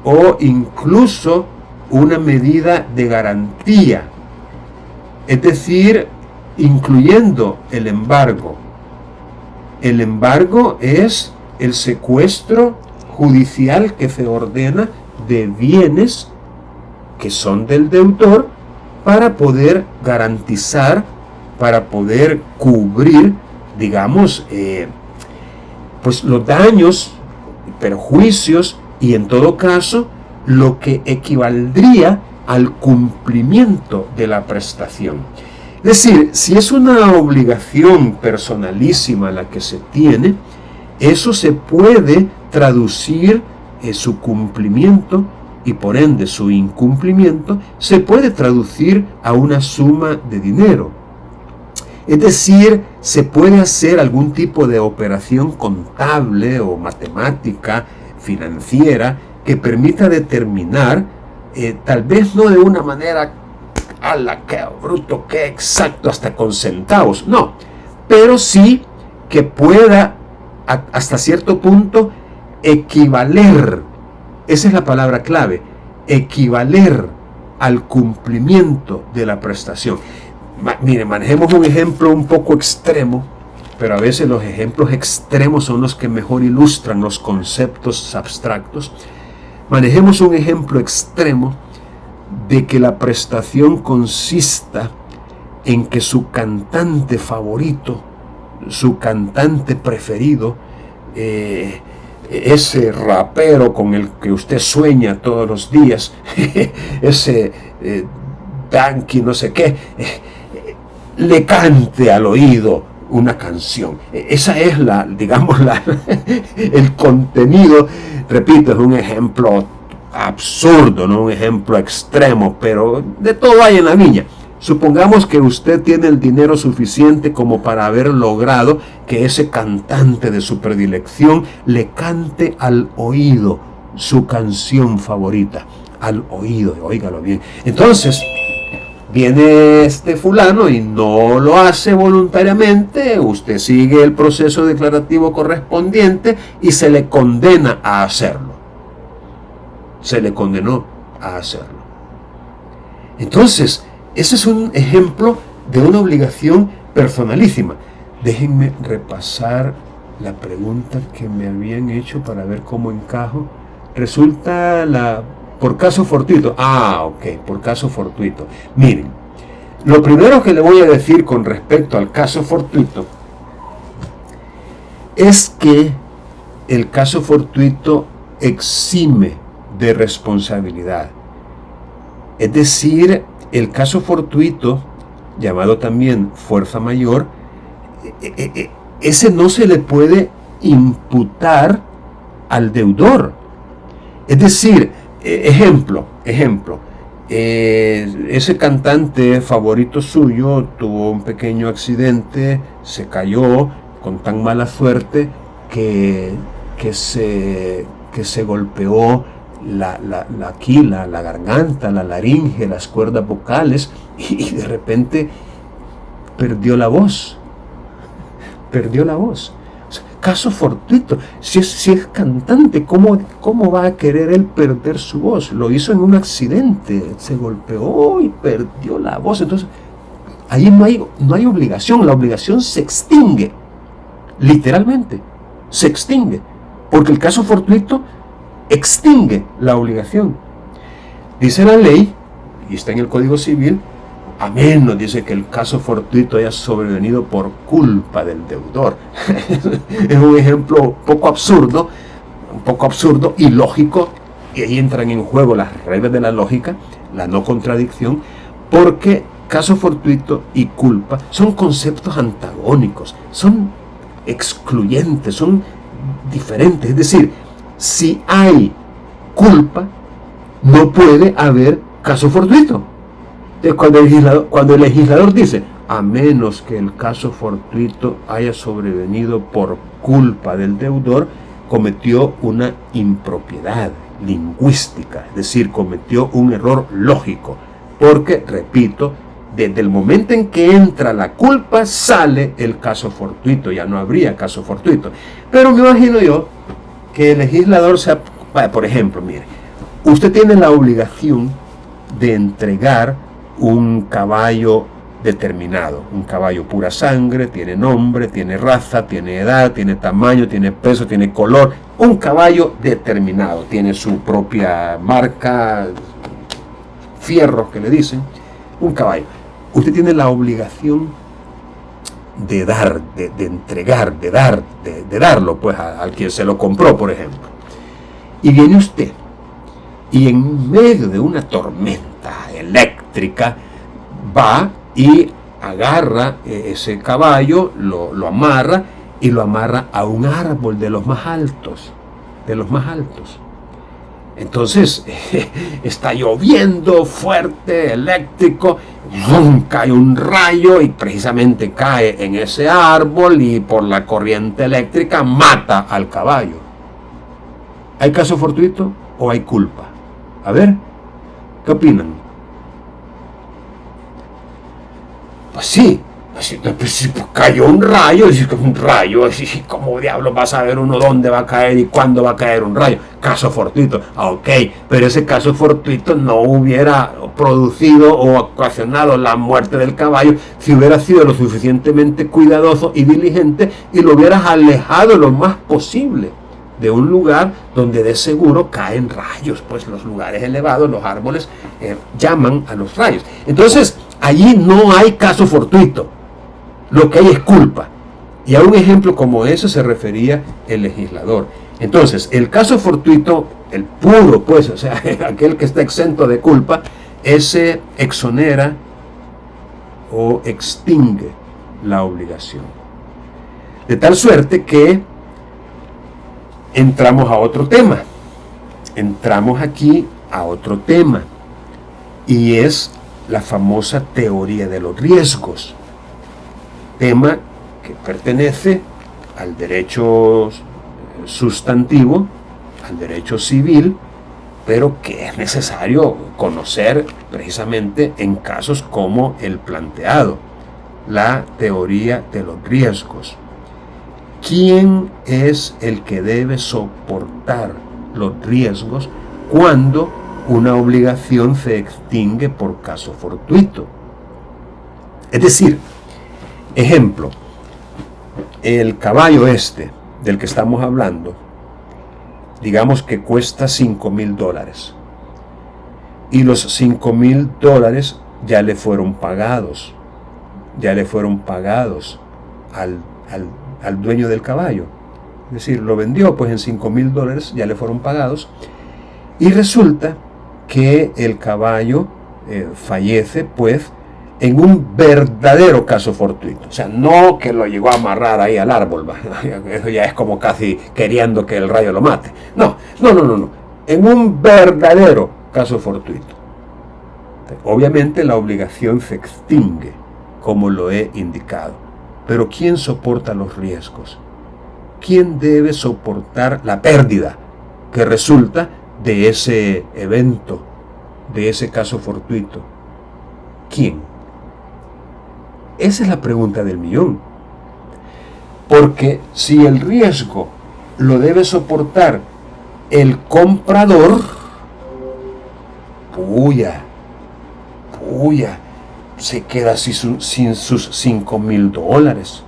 o incluso una medida de garantía, es decir, incluyendo el embargo. El embargo es el secuestro judicial que se ordena de bienes que son del deudor para poder garantizar, para poder cubrir, digamos, pues los daños, perjuicios y en todo caso lo que equivaldría al cumplimiento de la prestación. Es decir, si es una obligación personalísima la que se tiene, eso se puede traducir, su cumplimiento y por ende su incumplimiento se puede traducir a una suma de dinero. Es decir, se puede hacer algún tipo de operación contable o matemática, financiera, que permita determinar, tal vez no de una manera a la que bruto, que exacto, hasta con centavos, no, pero sí que pueda hasta cierto punto equivaler, esa es la palabra clave, equivaler al cumplimiento de la prestación. Mire, manejemos un ejemplo un poco extremo, pero a veces los ejemplos extremos son los que mejor ilustran los conceptos abstractos. Manejemos un ejemplo extremo de que la prestación consista en que su cantante favorito, su cantante preferido, ese rapero con el que usted sueña todos los días, ese Danky no sé qué, le cante al oído una canción. Esa es el contenido. Repito, es un ejemplo absurdo, no un ejemplo extremo, pero de todo hay en la viña. Supongamos que usted tiene el dinero suficiente como para haber logrado que ese cantante de su predilección le cante al oído su canción favorita, al oído, óigalo bien. Entonces viene este fulano y no lo hace voluntariamente, usted sigue el proceso declarativo correspondiente y se le condena a hacerlo. Se le condenó a hacerlo. Entonces, ese es un ejemplo de una obligación personalísima. Déjenme repasar la pregunta que me habían hecho para ver cómo encajo. Resulta por caso fortuito. Ok, por caso fortuito. Miren, lo primero que le voy a decir con respecto al caso fortuito es que el caso fortuito exime de responsabilidad. Es decir, el caso fortuito, llamado también fuerza mayor, ese no se le puede imputar al deudor. Es decir, ejemplo, ese cantante favorito suyo tuvo un pequeño accidente, se cayó con tan mala suerte que se golpeó la garganta, la laringe, las cuerdas vocales y de repente perdió la voz. O sea, caso fortuito. Si es cantante, ¿cómo va a querer él perder su voz? Lo hizo en un accidente, se golpeó y perdió la voz. Entonces, ahí no hay obligación. La obligación se extingue. Literalmente, se extingue. Porque el caso fortuito extingue la obligación. Dice la ley, y está en el Código Civil, a menos, dice, que el caso fortuito haya sobrevenido por culpa del deudor. Es un ejemplo un poco absurdo y lógico, y ahí entran en juego las reglas de la lógica, la no contradicción, porque caso fortuito y culpa son conceptos antagónicos, son excluyentes, son diferentes. Es decir, si hay culpa, no puede haber caso fortuito. Cuando el legislador dice, a menos que el caso fortuito haya sobrevenido por culpa del deudor, cometió una impropiedad lingüística, es decir, cometió un error lógico, porque, repito, desde el momento en que entra la culpa, sale el caso fortuito, ya no habría caso fortuito. Pero me imagino yo que el legislador por ejemplo, mire, usted tiene la obligación de entregar un caballo determinado, un caballo pura sangre, tiene nombre, tiene raza, tiene edad, tiene tamaño, tiene peso, tiene color, un caballo determinado, tiene su propia marca, fierros que le dicen, un caballo. Usted tiene la obligación de dar, de entregar, de darlo pues al quien se lo compró, por ejemplo. Y viene usted y en medio de una tormenta eléctrica va y agarra ese caballo, lo amarra y lo amarra a un árbol de los más altos, Entonces está lloviendo fuerte, eléctrico, cae un rayo y precisamente cae en ese árbol y por la corriente eléctrica mata al caballo. ¿Hay caso fortuito o hay culpa? A ver, ¿qué opinan? Pues sí, pues cayó un rayo, ¿cómo diablos va a saber uno dónde va a caer y cuándo va a caer un rayo? Caso fortuito, ok, pero ese caso fortuito no hubiera producido o ocasionado la muerte del caballo si hubiera sido lo suficientemente cuidadoso y diligente y lo hubieras alejado lo más posible de un lugar donde de seguro caen rayos, pues los lugares elevados, los árboles llaman a los rayos. Entonces, allí no hay caso fortuito, lo que hay es culpa. Y a un ejemplo como ese se refería el legislador. Entonces, el caso fortuito, el puro, pues, o sea, aquel que está exento de culpa, ese exonera o extingue la obligación. De tal suerte que entramos aquí a otro tema, y es la famosa teoría de los riesgos, tema que pertenece al derecho sustantivo, al derecho civil, pero que es necesario conocer precisamente en casos como el planteado, la teoría de los riesgos. ¿Quién es el que debe soportar los riesgos cuando una obligación se extingue por caso fortuito? Es decir, ejemplo, el caballo este del que estamos hablando, digamos que cuesta $5,000 y los $5,000 ya le fueron pagados, al dueño del caballo. Es decir, lo vendió pues en $5,000, ya le fueron pagados, y resulta que el caballo fallece pues en un verdadero caso fortuito. O sea, no que lo llegó a amarrar ahí al árbol, eso ya es como casi queriendo que el rayo lo mate. No. En un verdadero caso fortuito. Obviamente la obligación se extingue, como lo he indicado. Pero ¿quién soporta los riesgos? ¿Quién debe soportar la pérdida que resulta de ese evento, de ese caso fortuito? ¿Quién? Esa es la pregunta del millón. Porque si el riesgo lo debe soportar el comprador, puya, se queda sin sus $5,000,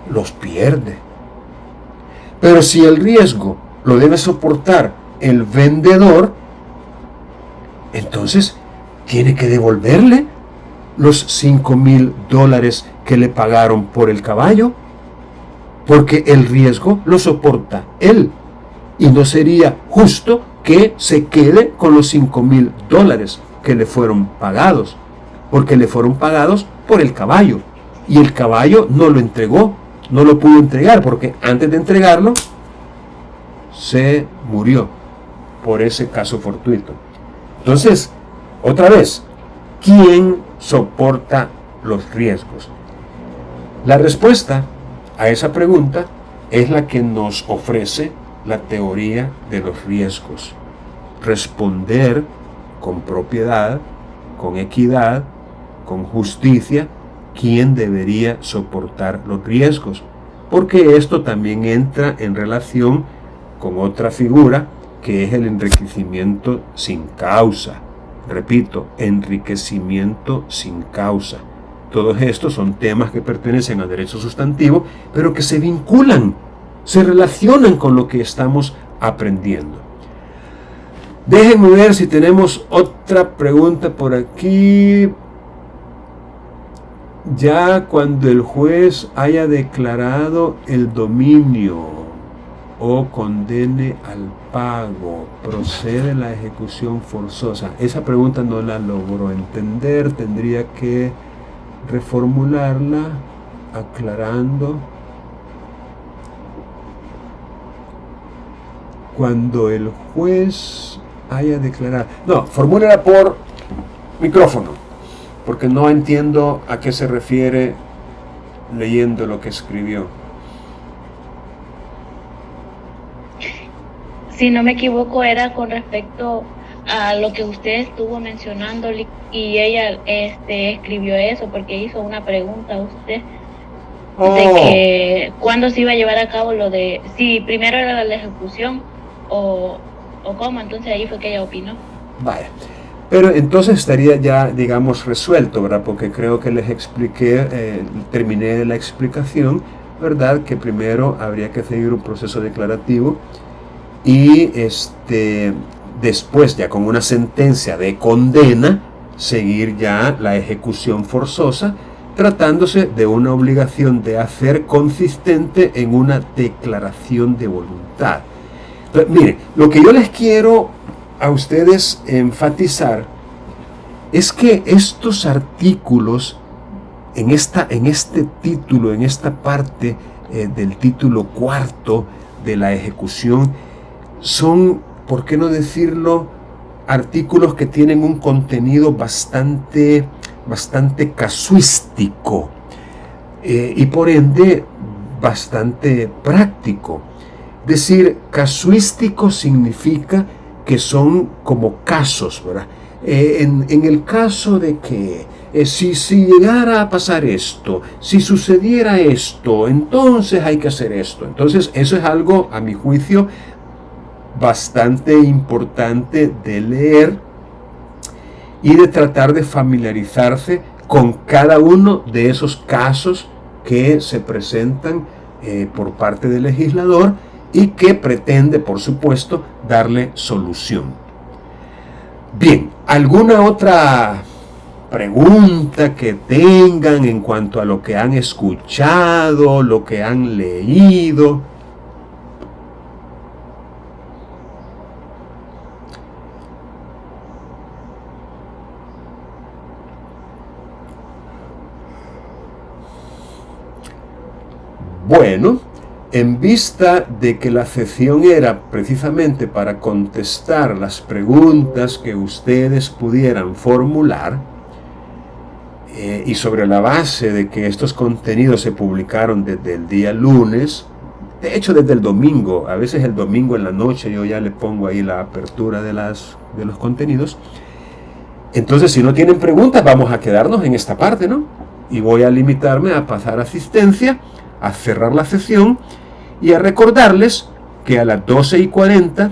los pierde. Pero si el riesgo lo debe soportar el vendedor, entonces tiene que devolverle los $5,000 que le pagaron por el caballo, porque el riesgo lo soporta él, y no sería justo que se quede con los $5,000 que le fueron pagados, porque le fueron pagados por el caballo, y el caballo no lo entregó, no lo pudo entregar, porque antes de entregarlo se murió por ese caso fortuito. Entonces, otra vez, ¿quién soporta los riesgos? La respuesta a esa pregunta es la que nos ofrece la teoría de los riesgos. Responder con propiedad, con equidad, con justicia, quién debería soportar los riesgos, porque esto también entra en relación con otra figura que es el enriquecimiento sin causa. Repito, enriquecimiento sin causa. Todos estos son temas que pertenecen al derecho sustantivo, pero que se vinculan, se relacionan con lo que estamos aprendiendo. Déjenme ver si tenemos otra pregunta por aquí. Ya cuando el juez haya declarado el dominio o condene al pago, procede la ejecución forzosa. Esa pregunta no la logro entender, tendría que reformularla aclarando. Cuando el juez haya declarado... No, formúlela por micrófono, porque no entiendo a qué se refiere leyendo lo que escribió. Si no me equivoco, era con respecto a lo que usted estuvo mencionando, y ella escribió eso porque hizo una pregunta a usted de que cuándo se iba a llevar a cabo lo de, si primero era la ejecución o cómo. Entonces ahí fue que ella opinó. Vaya, pero entonces estaría ya, digamos, resuelto, ¿verdad? Porque creo que les expliqué, terminé la explicación, ¿verdad? Que primero habría que seguir un proceso declarativo y después, ya con una sentencia de condena, seguir ya la ejecución forzosa, tratándose de una obligación de hacer consistente en una declaración de voluntad. Pero, miren, lo que yo les quiero a ustedes enfatizar es que estos artículos en este título, en esta parte del título cuarto de la ejecución, son, por qué no decirlo, artículos que tienen un contenido bastante casuístico y por ende bastante práctico. Es decir, casuístico significa que son como casos, ¿verdad? En el caso de que si llegara a pasar esto, si sucediera esto, entonces hay que hacer esto. Entonces eso es algo, a mi juicio, bastante importante de leer y de tratar de familiarizarse con cada uno de esos casos que se presentan por parte del legislador y que pretende, por supuesto, darle solución. Bien, ¿alguna otra pregunta que tengan en cuanto a lo que han escuchado, lo que han leído? Bueno, en vista de que la sesión era precisamente para contestar las preguntas que ustedes pudieran formular, y sobre la base de que estos contenidos se publicaron desde el día lunes, de hecho desde el domingo, a veces el domingo en la noche yo ya le pongo ahí la apertura de los contenidos. Entonces, si no tienen preguntas, vamos a quedarnos en esta parte, ¿no? Y voy a limitarme a pasar asistencia, a cerrar la sesión y a recordarles que a las 12:40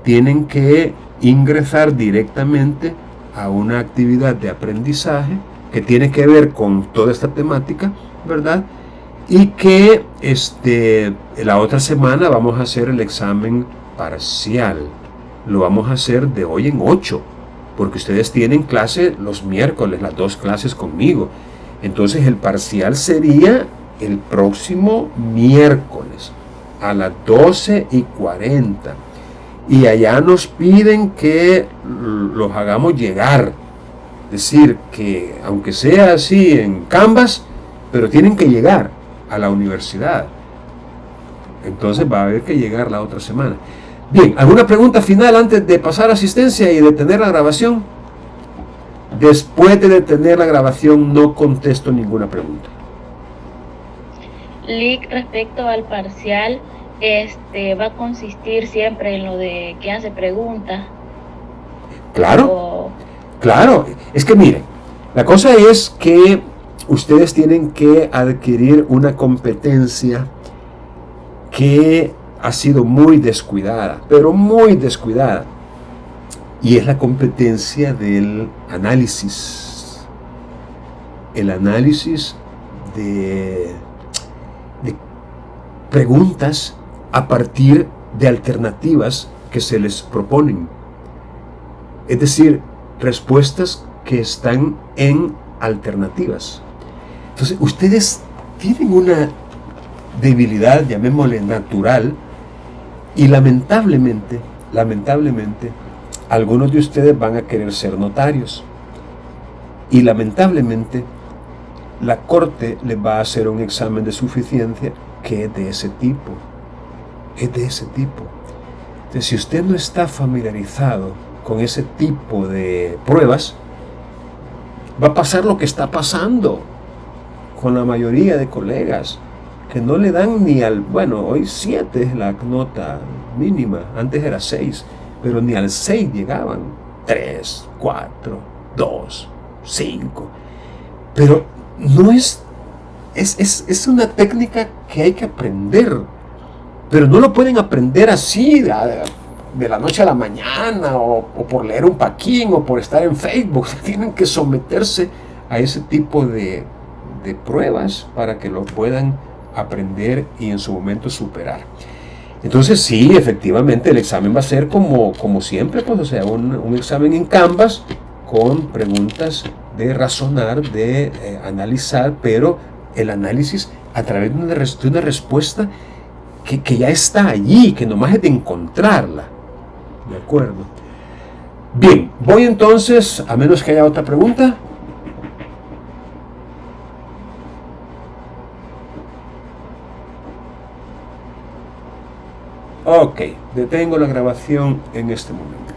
tienen que ingresar directamente a una actividad de aprendizaje que tiene que ver con toda esta temática, ¿verdad? Y que la otra semana vamos a hacer el examen parcial. Lo vamos a hacer de hoy en 8, porque ustedes tienen clase los miércoles, las 2 clases conmigo. Entonces el parcial sería el próximo miércoles a las 12:40. Y allá nos piden que los hagamos llegar. Es decir, que aunque sea así en Canvas, pero tienen que llegar a la universidad. Entonces va a haber que llegar la otra semana. Bien, ¿alguna pregunta final antes de pasar a asistencia y detener la grabación? Después de detener la grabación no contesto ninguna pregunta. Lick, respecto al parcial, va a consistir siempre en lo de que hace preguntas. Claro, claro. Es que miren, la cosa es que ustedes tienen que adquirir una competencia que ha sido muy descuidada, pero muy descuidada. Y es la competencia del análisis. El análisis de preguntas a partir de alternativas que se les proponen. Es decir, respuestas que están en alternativas. Entonces, ustedes tienen una debilidad, llamémosle natural, y lamentablemente, algunos de ustedes van a querer ser notarios. Y lamentablemente, la Corte les va a hacer un examen de suficiencia que es de ese tipo. Es de ese tipo. Entonces, si usted no está familiarizado con ese tipo de pruebas, va a pasar lo que está pasando con la mayoría de colegas, que no le dan ni al, bueno, hoy 7 es la nota mínima, antes era 6, pero ni al 6 llegaban. 3, 4, 2, 5. Pero no es una técnica que hay que aprender, pero no lo pueden aprender así de la noche a la mañana, o por leer un paquín, o por estar en Facebook. Tienen que someterse a ese tipo de pruebas para que lo puedan aprender y en su momento superar. Entonces sí, efectivamente el examen va a ser como siempre, pues, o sea, un examen en Canvas con preguntas de razonar, de analizar, pero el análisis a través de una respuesta que ya está allí, que nomás es de encontrarla. ¿De acuerdo? Bien, voy entonces, a menos que haya otra pregunta. Ok, detengo la grabación en este momento.